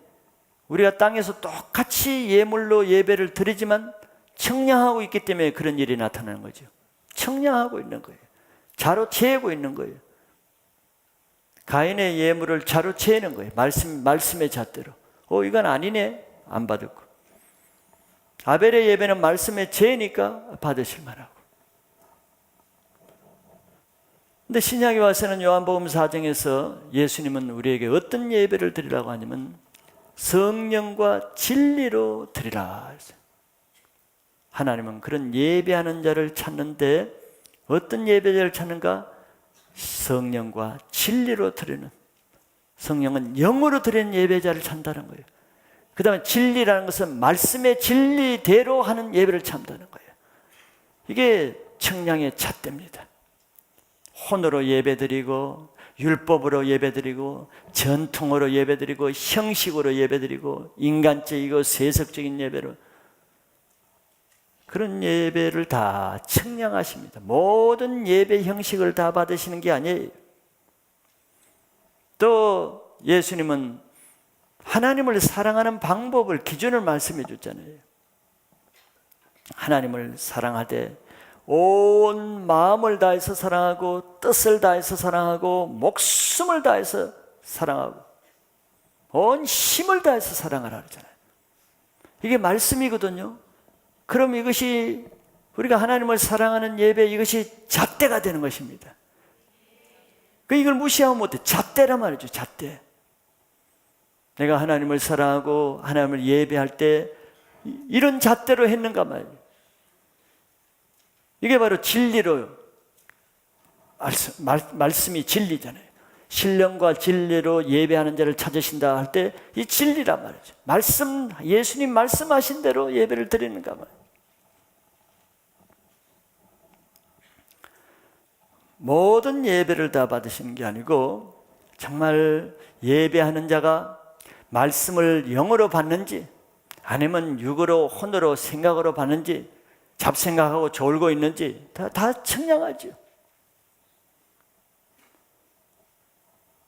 우리가 땅에서 똑같이 예물로 예배를 드리지만 청량하고 있기 때문에 그런 일이 나타나는 거죠. 청량하고 있는 거예요. 자로 채우고 있는 거예요. 가인의 예물을 자로 채우는 거예요. 말씀의 잣대로. 이건 아니네. 안 받았고. 아벨의 예배는 말씀에 재니까 받으실 만하고. 근데 신약에 와서는 요한복음 4장에서 예수님은 우리에게 어떤 예배를 드리라고 하냐면 성령과 진리로 드리라 했어요. 하나님은 그런 예배하는 자를 찾는데 어떤 예배자를 찾는가? 성령과 진리로 드리는, 성령은 영으로 드리는 예배자를 찾는다는 거예요. 그 다음에 진리라는 것은 말씀의 진리대로 하는 예배를 찾는다는 거예요. 이게 청량의 잣대입니다. 혼으로 예배드리고 율법으로 예배드리고 전통으로 예배드리고 형식으로 예배드리고 인간적이고 세속적인 예배로, 그런 예배를 다 청량하십니다. 모든 예배 형식을 다 받으시는 게 아니에요. 또 예수님은 하나님을 사랑하는 방법을, 기준을 말씀해 줬잖아요. 하나님을 사랑하되 온 마음을 다해서 사랑하고 뜻을 다해서 사랑하고 목숨을 다해서 사랑하고 온 힘을 다해서 사랑하라 그러잖아요. 이게 말씀이거든요. 그럼 이것이 우리가 하나님을 사랑하는 예배, 이것이 잣대가 되는 것입니다. 이걸 무시하면 못해. 잣대란 말이죠. 잣대. 내가 하나님을 사랑하고 하나님을 예배할 때 이런 잣대로 했는가 말이에요. 이게 바로 진리로 말씀이 진리잖아요. 신령과 진리로 예배하는 자를 찾으신다 할 때 이 진리란 말이죠. 예수님 말씀하신 대로 예배를 드리는가 말이에요. 모든 예배를 다 받으시는 게 아니고 정말 예배하는 자가 말씀을 영으로 받는지 아니면 육으로 혼으로 생각으로 받는지 잡생각하고 졸고 있는지 다 청량하죠.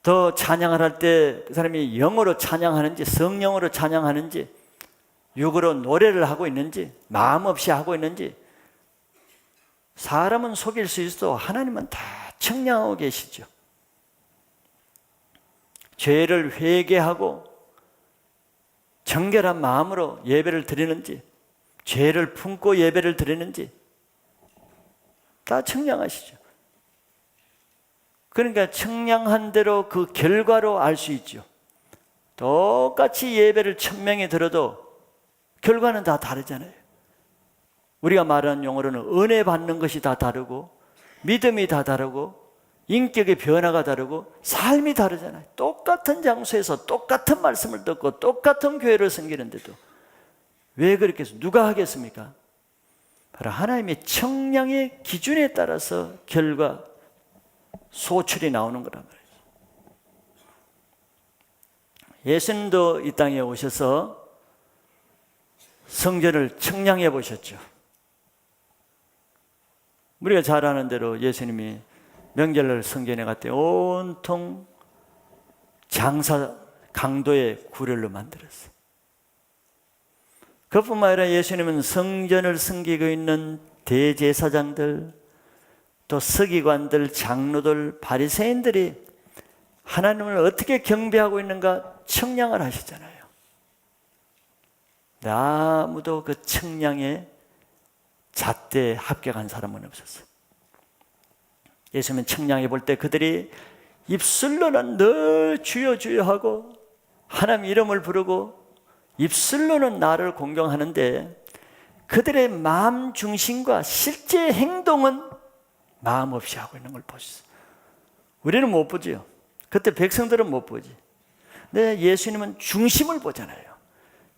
더 찬양을 할 때 그 사람이 영으로 찬양하는지 성령으로 찬양하는지 육으로 노래를 하고 있는지 마음 없이 하고 있는지 사람은 속일 수 있어도 하나님은 다 청량하고 계시죠. 죄를 회개하고 정결한 마음으로 예배를 드리는지 죄를 품고 예배를 드리는지 다 청량하시죠. 그러니까 청량한 대로 그 결과로 알 수 있죠. 똑같이 예배를 1000명이 들어도 결과는 다 다르잖아요. 우리가 말하는 용어로는 은혜 받는 것이 다 다르고 믿음이 다 다르고 인격의 변화가 다르고 삶이 다르잖아요. 똑같은 장소에서 똑같은 말씀을 듣고 똑같은 교회를 섬기는데도 왜 그렇게 해서 누가 하겠습니까? 바로 하나님의 청량의 기준에 따라서 결과 소출이 나오는 거란 말이죠. 예수님도 이 땅에 오셔서 성전을 청량해 보셨죠. 우리가 잘 아는 대로 예수님이 명절날 성전에 갈 때 온통 장사 강도의 구렬로 만들었어요. 그뿐만 아니라 예수님은 성전을 섬기고 있는 대제사장들, 또 서기관들, 장로들, 바리새인들이 하나님을 어떻게 경배하고 있는가 청량을 하시잖아요. 아무도 그 청량에 잣대에 합격한 사람은 없었어요. 예수님은 청량해 볼 때 그들이 입술로는 늘 주여 주여 하고 하나님 이름을 부르고 입술로는 나를 공경하는데 그들의 마음 중심과 실제 행동은 마음 없이 하고 있는 걸 보셨어요. 우리는 못 보죠. 그때 백성들은 못 보지. 근데 예수님은 중심을 보잖아요.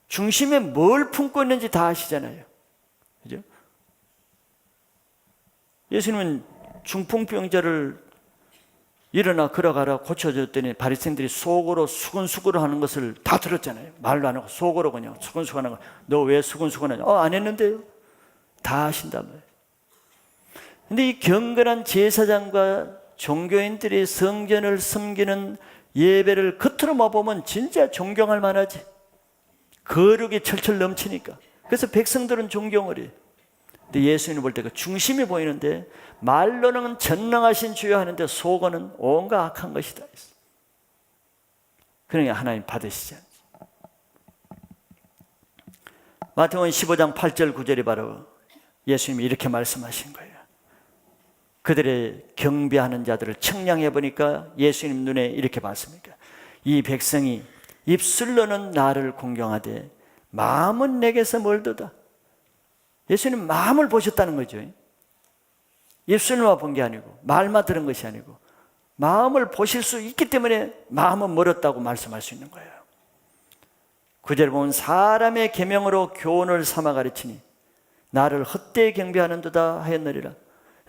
중심에 뭘 품고 있는지 다 아시잖아요. 그죠? 예수님은 중풍병자를 일어나 걸어가라 고쳐줬더니 바리새인들이 속으로 수근수근 하는 것을 다 들었잖아요. 말로 안 하고 속으로 그냥 수근수근 하는 거. 너 왜 수근수근 하냐? 안 했는데요. 다 하신단 말이에요. 근데 이 경건한 제사장과 종교인들이 성전을 섬기는 예배를 겉으로만 보면 진짜 존경할 만하지. 거룩이 철철 넘치니까. 그래서 백성들은 존경을 해요. 근데 예수님을 볼 때 그 중심이 보이는데 말로는 전능하신 주여 하는데 속어는 온갖 악한 것이다. 그러니까 하나님 받으시지 않지. 마태복음 15장 8절 9절이 바로 예수님이 이렇게 말씀하신 거예요. 그들의 경배하는 자들을 청량해 보니까 예수님 눈에 이렇게 봤습니까? 이 백성이 입술로는 나를 공경하되 마음은 내게서 멀도다. 예수님 마음을 보셨다는 거죠. 입술만 본 게 아니고 말만 들은 것이 아니고 마음을 보실 수 있기 때문에 마음은 멀었다고 말씀할 수 있는 거예요. 9절 보면 사람의 계명으로 교훈을 삼아 가르치니 나를 헛되이 경배하는도다 하였느니라.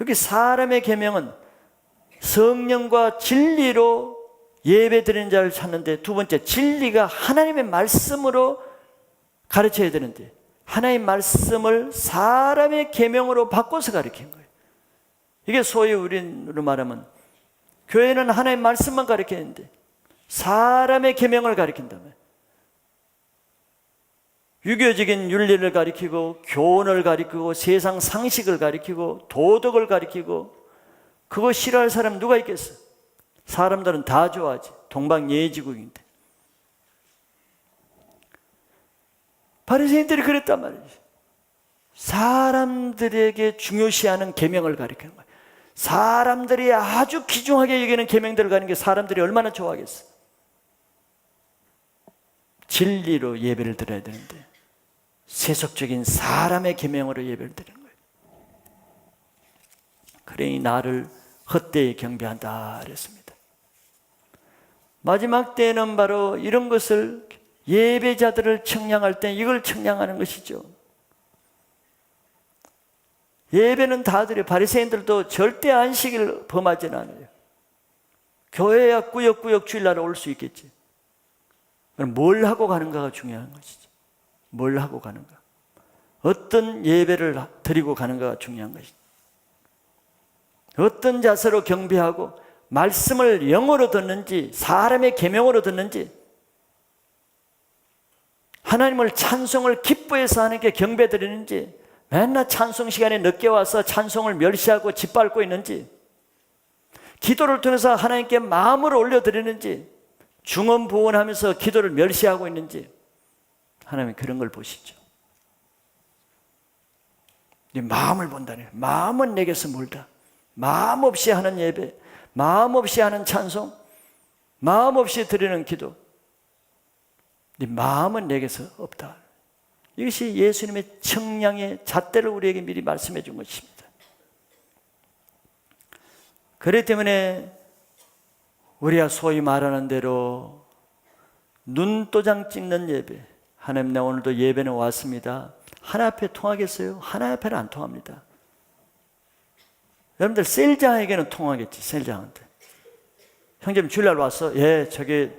여기 사람의 계명은 성령과 진리로 예배 드리는 자를 찾는데, 두 번째 진리가 하나님의 말씀으로 가르쳐야 되는데 하나님의 말씀을 사람의 계명으로 바꿔서 가르치는 거예요. 이게 소위 우리로 말하면 교회는 하나님의 말씀만 가르치는데 사람의 계명을 가르친다면 유교적인 윤리를 가리키고 교훈을 가리키고 세상 상식을 가리키고 도덕을 가리키고 그거 싫어할 사람 누가 있겠어? 사람들은 다 좋아하지. 동방예의지국인데. 바리새인들이 그랬단 말이지. 사람들에게 중요시하는 계명을 가리키는 거야. 사람들이 아주 귀중하게 여기는 계명들을 가리는 게 사람들이 얼마나 좋아하겠어. 진리로 예배를 드려야 되는데 세속적인 사람의 계명으로 예배를 드리는 거예요. 그러니 나를 헛되이 경배한다 그랬습니다. 마지막 때에는 바로 이런 것을 예배자들을 청량할 때 이걸 청량하는 것이죠. 예배는 다 드려. 바리새인들도 절대 안식일 범하지는 않아요. 교회야 꾸역꾸역 주일날에 올 수 있겠지. 그럼 뭘 하고 가는가가 중요한 것이지. 뭘 하고 가는가. 어떤 예배를 드리고 가는가가 중요한 것이지. 어떤 자세로 경배하고 말씀을 영어로 듣는지 사람의 계명으로 듣는지 하나님을 찬송을 기뻐해서 하나님께 경배 드리는지 맨날 찬송 시간에 늦게 와서 찬송을 멸시하고 짓밟고 있는지 기도를 통해서 하나님께 마음을 올려드리는지 중언부언하면서 기도를 멸시하고 있는지 하나님은 그런 걸 보시죠. 네 마음을 본다네. 마음은 내게서 멀다. 마음 없이 하는 예배, 마음 없이 하는 찬송, 마음 없이 드리는 기도, 네 마음은 내게서 없다. 이것이 예수님의 청량의 잣대를 우리에게 미리 말씀해 준 것입니다. 그렇기 때문에 우리가 소위 말하는 대로 눈도장 찍는 예배, 하나님 나 오늘도 예배는 왔습니다. 하나 앞에 통하겠어요? 하나 앞에는 안 통합니다. 여러분들 셀장에게는 통하겠지. 셀장한테 형제님 주일날 왔어? 예, 저기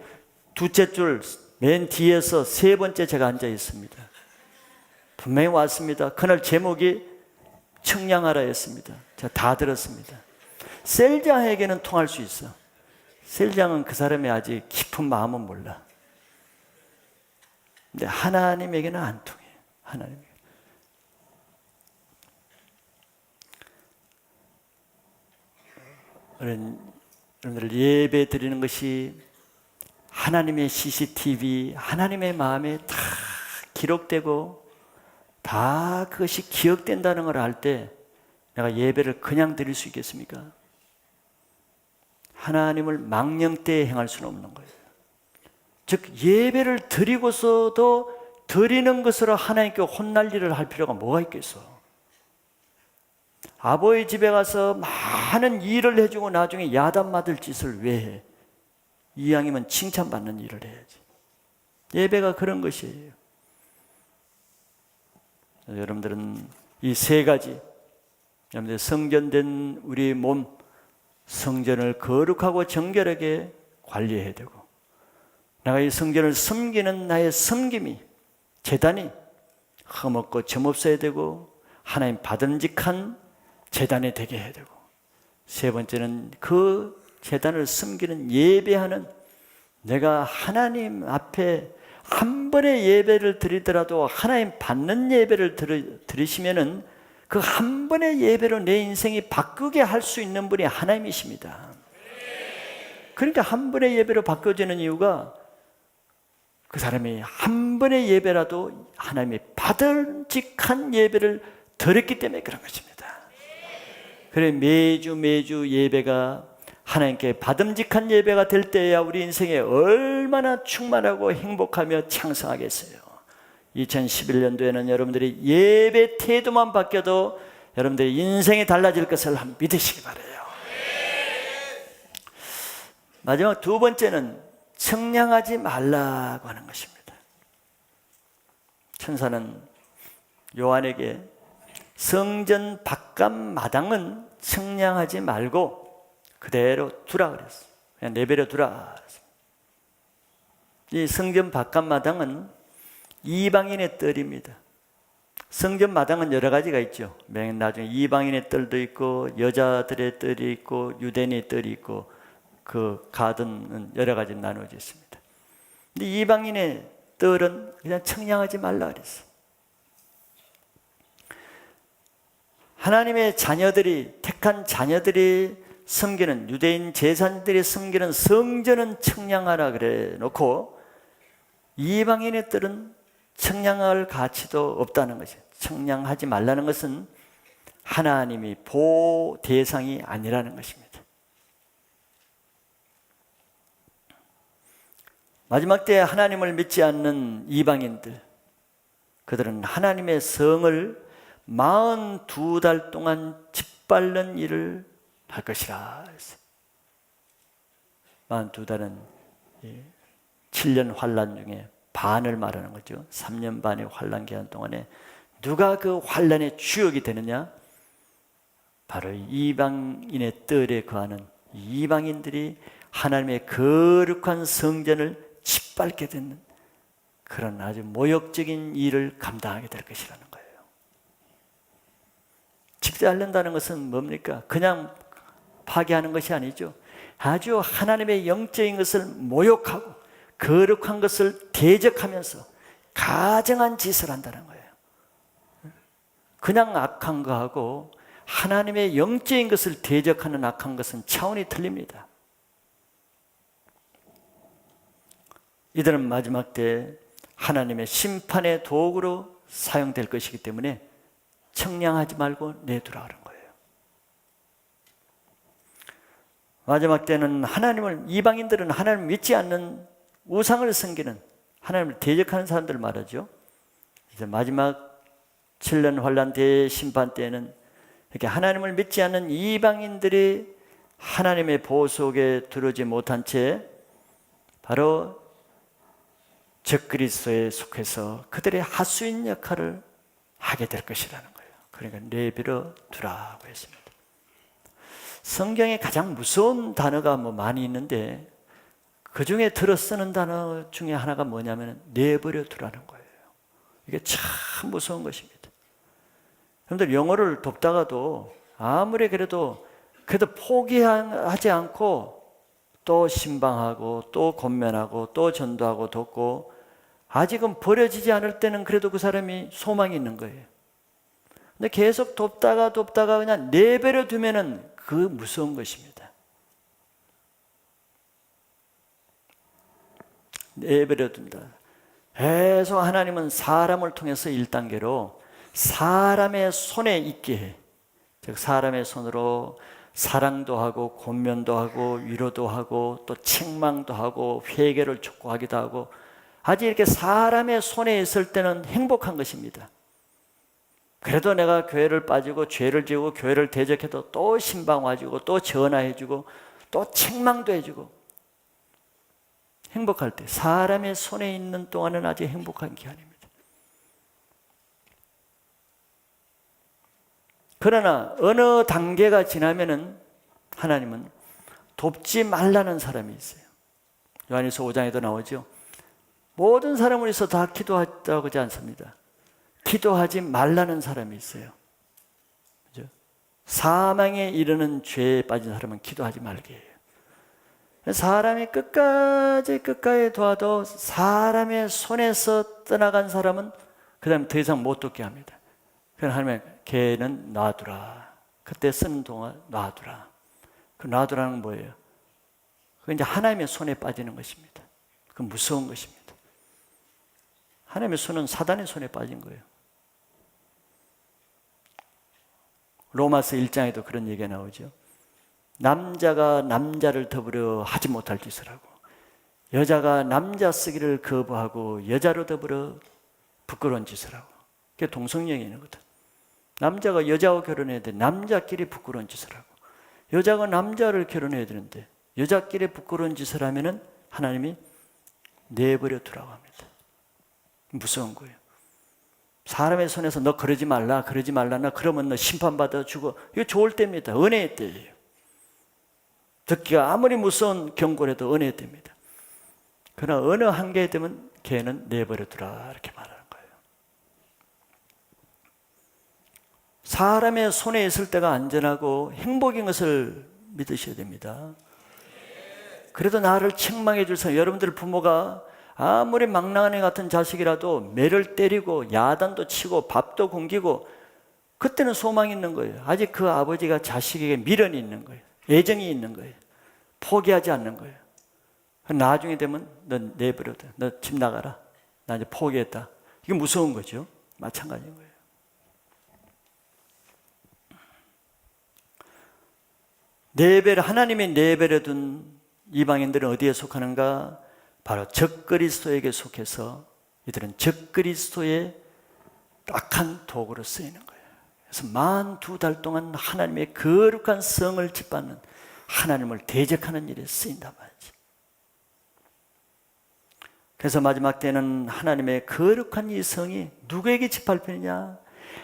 두째 줄 맨 뒤에서 세 번째 제가 앉아 있습니다. 분명히 왔습니다. 그날 제목이 청량하라였습니다. 제가 다 들었습니다. 셀장에게는 통할 수 있어. 셀장은 그 사람의 아직 깊은 마음은 몰라. 근데 하나님에게는 안 통해. 하나님에게. 여러분들 예배 드리는 것이 하나님의 CCTV, 하나님의 마음에 다 기록되고 다 그것이 기억된다는 걸 알 때 내가 예배를 그냥 드릴 수 있겠습니까? 하나님을 망령되이 행할 수는 없는 거예요. 즉 예배를 드리고서도 드리는 것으로 하나님께 혼날 일을 할 필요가 뭐가 있겠어? 아버지 집에 가서 많은 일을 해주고 나중에 야단 맞을 짓을 왜 해? 이왕이면 칭찬받는 일을 해야지. 예배가 그런 것이에요. 여러분들은 이 세 가지, 여러분들 성전된 우리 몸, 성전을 거룩하고 정결하게 관리해야 되고, 내가 이 성전을 섬기는 나의 섬김이, 제단이 흠없고 점없어야 되고 하나님 받음직한 제단이 되게 해야 되고, 세 번째는 그 제단을 섬기는 예배하는 내가 하나님 앞에 한 번의 예배를 드리더라도 하나님 받는 예배를 드리시면은 그 한 번의 예배로 내 인생이 바꾸게 할 수 있는 분이 하나님이십니다. 그러니까 한 번의 예배로 바꿔지는 이유가 그 사람이 한 번의 예배라도 하나님의 받음직한 예배를 드렸기 때문에 그런 것입니다. 그래 매주 예배가 하나님께 받음직한 예배가 될 때야 우리 인생에 얼마나 충만하고 행복하며 창성하겠어요. 2011년도에는 여러분들이 예배 태도만 바뀌어도 여러분들의 인생이 달라질 것을 한번 믿으시기 바라요. 마지막 두 번째는 청량하지 말라고 하는 것입니다. 천사는 요한에게 성전 바깥 마당은 청량하지 말고 그대로 두라 그랬어. 그냥 내버려 두라. 이 성전 바깥 마당은 이방인의 뜰입니다. 성전 마당은 여러 가지가 있죠. 맨 나중에 이방인의 뜰도 있고 여자들의 뜰이 있고 유대인의 뜰이 있고 그 가든은 여러 가지 나누어져 있습니다. 근데 이방인의 뜰은 그냥 청량하지 말라 그랬어. 하나님의 자녀들이, 택한 자녀들이 섬기는, 유대인 제사장들이 섬기는 성전은 청량하라 그래 놓고 이방인의 뜰은 청량할 가치도 없다는 것이에요. 청량하지 말라는 것은 하나님이 보호 대상이 아니라는 것입니다. 마지막 때에 하나님을 믿지 않는 이방인들, 그들은 하나님의 성을 42달 동안 짓밟는 일을 할 것이라 했어요. 42달은 7년 환란 중에 반을 말하는 거죠. 3년 반의 환란 기간 동안에 누가 그 환란의 주역이 되느냐? 바로 이방인의 뜰에 거하는 이방인들이 하나님의 거룩한 성전을 짓밟게 되는 그런 아주 모욕적인 일을 감당하게 될 것이라는 거예요. 집죄하려는 것은 뭡니까? 그냥 파괴하는 것이 아니죠. 아주 하나님의 영적인 것을 모욕하고 거룩한 것을 대적하면서 가증한 짓을 한다는 거예요. 그냥 악한 거하고 하나님의 영적인 것을 대적하는 악한 것은 차원이 틀립니다. 이들은 마지막 때 하나님의 심판의 도구로 사용될 것이기 때문에 청량하지 말고 내두라 그런 거예요. 마지막 때는 이방인들은 하나님을 믿지 않는 우상을 섬기는 하나님을 대적하는 사람들 말하죠. 이제 마지막 7년 환란 대심판 때에는 이렇게 하나님을 믿지 않는 이방인들이 하나님의 보호 속에 들어오지 못한 채 바로 적그리스도에 속해서 그들의 하수인 역할을 하게 될 것이라는 거예요. 그러니까 내버려 두라고 했습니다. 성경에 가장 무서운 단어가 많이 있는데 그 중에 들어 쓰는 단어 중에 하나가 뭐냐면 내버려 두라는 거예요. 이게 참 무서운 것입니다. 여러분들 영어를 돕다가도 아무리 그래도 포기하지 않고 또 신방하고 또 권면하고 또 전도하고 돕고 아직은 버려지지 않을 때는 그래도 그 사람이 소망이 있는 거예요. 근데 계속 돕다가 그냥 내버려 두면은 그 무서운 것입니다. 내버려 둔다. 계속 하나님은 사람을 통해서 1단계로 사람의 손에 있게 해. 즉 사람의 손으로 사랑도 하고 권면도 하고 위로도 하고 또 책망도 하고 회개를 촉구하기도 하고 아직 이렇게 사람의 손에 있을 때는 행복한 것입니다. 그래도 내가 교회를 빠지고 죄를 지고 교회를 대적해도 또 신방 와주고 또 전화해주고 또 책망도 해주고 행복할 때 사람의 손에 있는 동안은 아주 행복한 기간입니다. 그러나 어느 단계가 지나면은 하나님은 돕지 말라는 사람이 있어요. 요한일서 5장에도 나오죠. 모든 사람을 위해서 다 기도하자고 하지 않습니다. 기도하지 말라는 사람이 있어요. 그죠? 사망에 이르는 죄에 빠진 사람은 기도하지 말게 해요. 사람이 끝까지 도와도 사람의 손에서 떠나간 사람은 그 다음에 더 이상 못 돕게 합니다. 그래서 하나님은 걔는 놔두라. 그때 쓰는 동안 놔두라. 그 놔두라는 건 뭐예요? 그게 이제 하나님의 손에 빠지는 것입니다. 그건 무서운 것입니다. 하나님의 손은 사단의 손에 빠진 거예요. 로마서 1장에도 그런 얘기가 나오죠. 남자가 남자를 더불어 하지 못할 짓을 하고 여자가 남자 쓰기를 거부하고 여자로 더불어 부끄러운 짓을 하고 그게 동성령이 있는 거다. 남자가 여자와 결혼해야 돼. 남자끼리 부끄러운 짓을 하고 여자가 남자를 결혼해야 되는데 여자끼리 부끄러운 짓을 하면은 하나님이 내버려 두라고 합니다. 무서운 거예요. 사람의 손에서 너 그러지 말라 나 그러면 너 심판받아 주고 이거 좋을 때입니다. 은혜의 때예요. 듣기가 아무리 무서운 경고라도 은혜의 때입니다. 그러나 어느 한계에 되면 걔는 내버려 두라 이렇게 말하는 거예요. 사람의 손에 있을 때가 안전하고 행복인 것을 믿으셔야 됩니다. 그래도 나를 책망해 줄 사람, 여러분들 부모가 아무리 망나니 같은 자식이라도 매를 때리고 야단도 치고 밥도 굶기고 그때는 소망이 있는 거예요. 아직 그 아버지가 자식에게 미련이 있는 거예요. 애정이 있는 거예요. 포기하지 않는 거예요. 나중에 되면 너 내버려 둬. 너 집 나가라. 나 이제 포기했다. 이게 무서운 거죠. 마찬가지인 거예요. 하나님이 내버려둔 이방인들은 어디에 속하는가? 바로 적그리스도에게 속해서 이들은 적그리스도의 악한 도구로 쓰이는 거예요. 그래서 42달 동안 하나님의 거룩한 성을 짓밟는, 하나님을 대적하는 일에 쓰인단 말이지. 그래서 마지막 때는 하나님의 거룩한 이 성이 누구에게 짓밟히느냐?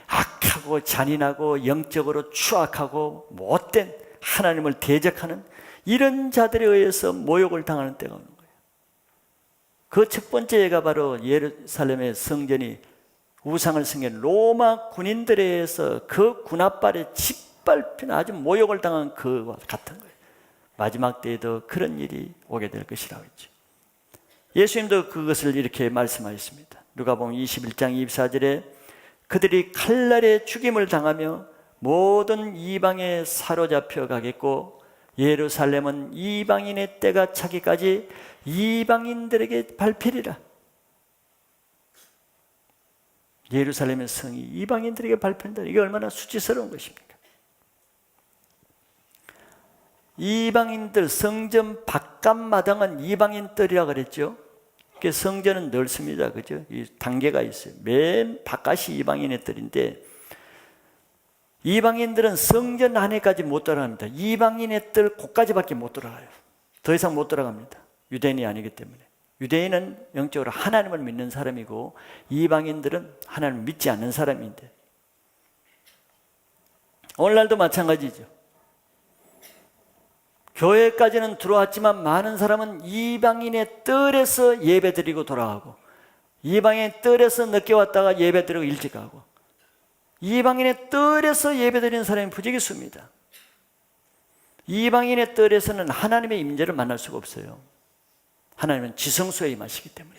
악하고 잔인하고 영적으로 추악하고 못된, 하나님을 대적하는 이런 자들에 의해서 모욕을 당하는 때가 오는 거예요. 그 첫 번째 예가 바로 예루살렘의 성전이 우상을 섬긴 로마 군인들에 의해서 그 군합발에 짓밟힌, 아주 모욕을 당한 그와 같은 거예요. 마지막 때에도 그런 일이 오게 될 것이라고 했죠. 예수님도 그것을 이렇게 말씀하셨습니다. 누가복음 21장 24절에 그들이 칼날에 죽임을 당하며 모든 이방에 사로잡혀 가겠고 예루살렘은 이방인의 때가 차기까지 이방인들에게 밟히리라. 예루살렘의 성이 이방인들에게 밟힌다. 이게 얼마나 수치스러운 것입니까? 이방인들, 성전 바깥마당은 이방인들이라 그랬죠. 성전은 넓습니다. 그죠? 이 단계가 있어요. 맨 바깥이 이방인의 뜰인데, 이방인들은 성전 안에까지 못 들어갑니다. 이방인의 뜰 곳까지밖에 못 들어가요. 더 이상 못 들어갑니다. 유대인이 아니기 때문에. 유대인은 영적으로 하나님을 믿는 사람이고, 이방인들은 하나님을 믿지 않는 사람인데, 오늘날도 마찬가지죠. 교회까지는 들어왔지만 많은 사람은 이방인의 뜰에서 예배드리고 돌아가고, 이방인의 뜰에서 늦게 왔다가 예배드리고 일찍 가고, 이방인의 뜰에서 예배드리는 사람이 부지기수입니다. 이방인의 뜰에서는 하나님의 임재를 만날 수가 없어요. 하나님은 지성소에 임하시기 때문에.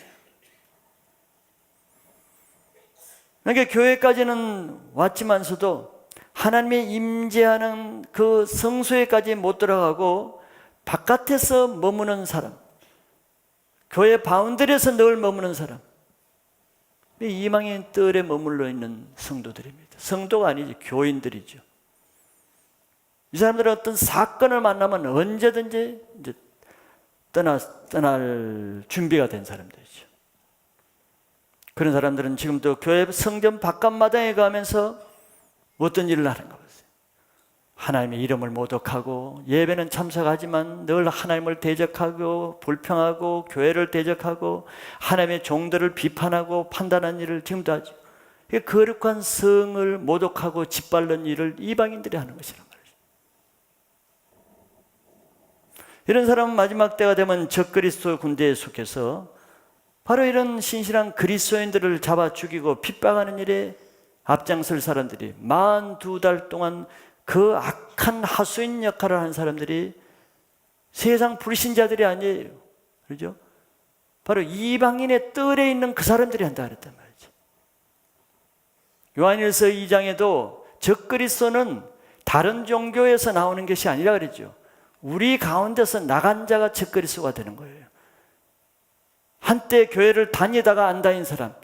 그러니까 교회까지는 왔지만서도 하나님의 임재하는 그 성소에까지 못 들어가고 바깥에서 머무는 사람, 교회 바운더리에서 늘 머무는 사람, 이방인 뜰에 머물러 있는 성도들입니다. 성도가 아니지, 교인들이죠. 이 사람들은 어떤 사건을 만나면 언제든지 이제 떠날 준비가 된 사람들이죠. 그런 사람들은 지금도 교회 성전 바깥마당에 가면서 어떤 일을 하는가 보세요. 하나님의 이름을 모독하고, 예배는 참석하지만 늘 하나님을 대적하고 불평하고 교회를 대적하고 하나님의 종들을 비판하고 판단하는 일을 지금도 하죠. 거룩한 성을 모독하고 짓밟는 일을 이방인들이 하는 것이란 말이죠. 이런 사람은 마지막 때가 되면 적그리스도 군대에 속해서 바로 이런 신실한 그리스도인들을 잡아 죽이고 핍박하는 일에 앞장설 사람들이, 42달 동안 그 악한 하수인 역할을 하는 사람들이 세상 불신자들이 아니에요. 그렇죠? 바로 이방인의 뜰에 있는 그 사람들이 한다 그랬단 말이죠. 요한일서 2장에도 적그리스도는 다른 종교에서 나오는 것이 아니라 그랬죠. 우리 가운데서 나간 자가 적그리스도가 되는 거예요. 한때 교회를 다니다가 안 다닌 사람,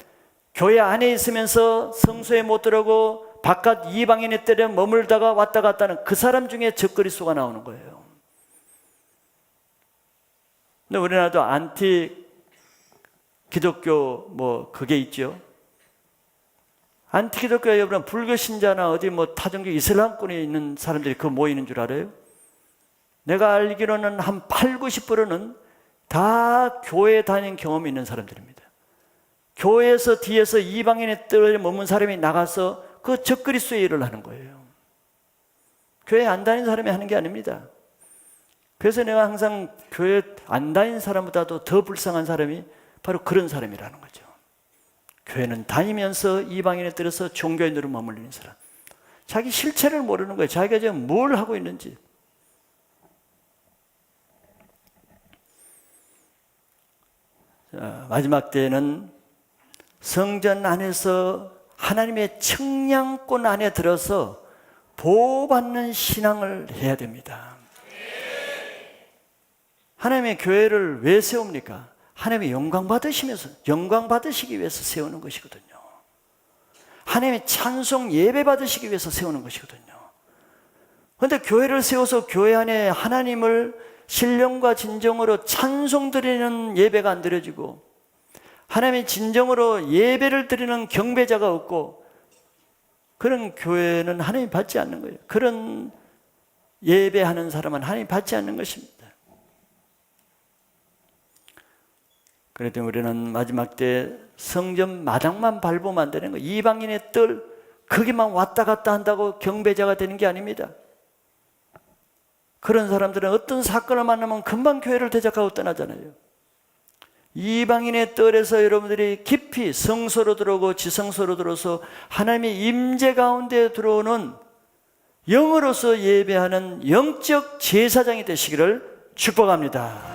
교회 안에 있으면서 성소에 못 들어오고 바깥 이방인의 뜰에 머물다가 왔다 갔다 하는 그 사람 중에 적그리스도가 나오는 거예요. 근데 우리나라도 안티 기독교 그게 있죠. 안티 기독교 여러분, 불교 신자나 어디 타종교 이슬람권에 있는 사람들이 그 모이는 줄 알아요? 내가 알기로는 한 8, 90%는 다 교회 다닌 경험이 있는 사람들입니다. 교회에서 뒤에서 이방인의 뜰에 머문 사람이 나가서 그 적그리스도의 일을 하는 거예요. 교회 안 다닌 사람이 하는 게 아닙니다. 그래서 내가 항상 교회 안 다닌 사람보다도 더 불쌍한 사람이 바로 그런 사람이라는 거죠. 교회는 다니면서 이방인의 뜰에서 종교인으로 머물리는 사람, 자기 실체를 모르는 거예요. 자기가 지금 뭘 하고 있는지. 자, 마지막 때에는 성전 안에서 하나님의 청량권 안에 들어서 보호받는 신앙을 해야 됩니다. 하나님의 교회를 왜 세웁니까? 하나님의 영광 받으시기 위해서 세우는 것이거든요. 하나님의 찬송 예배 받으시기 위해서 세우는 것이거든요. 그런데 교회를 세워서 교회 안에 하나님을 신령과 진정으로 찬송 드리는 예배가 안 드려지고, 하나님의 진정으로 예배를 드리는 경배자가 없고, 그런 교회는 하나님 받지 않는 거예요. 그런 예배하는 사람은 하나님 받지 않는 것입니다. 그런데 우리는 마지막 때 성전 마당만 밟으면 안 되는 거예요. 이방인의 뜰, 거기만 왔다 갔다 한다고 경배자가 되는 게 아닙니다. 그런 사람들은 어떤 사건을 만나면 금방 교회를 대적하고 떠나잖아요. 이방인의 뜰에서 여러분들이 깊이 성소로 들어오고 지성소로 들어서 하나님의 임재 가운데 들어오는 영으로서 예배하는 영적 제사장이 되시기를 축복합니다.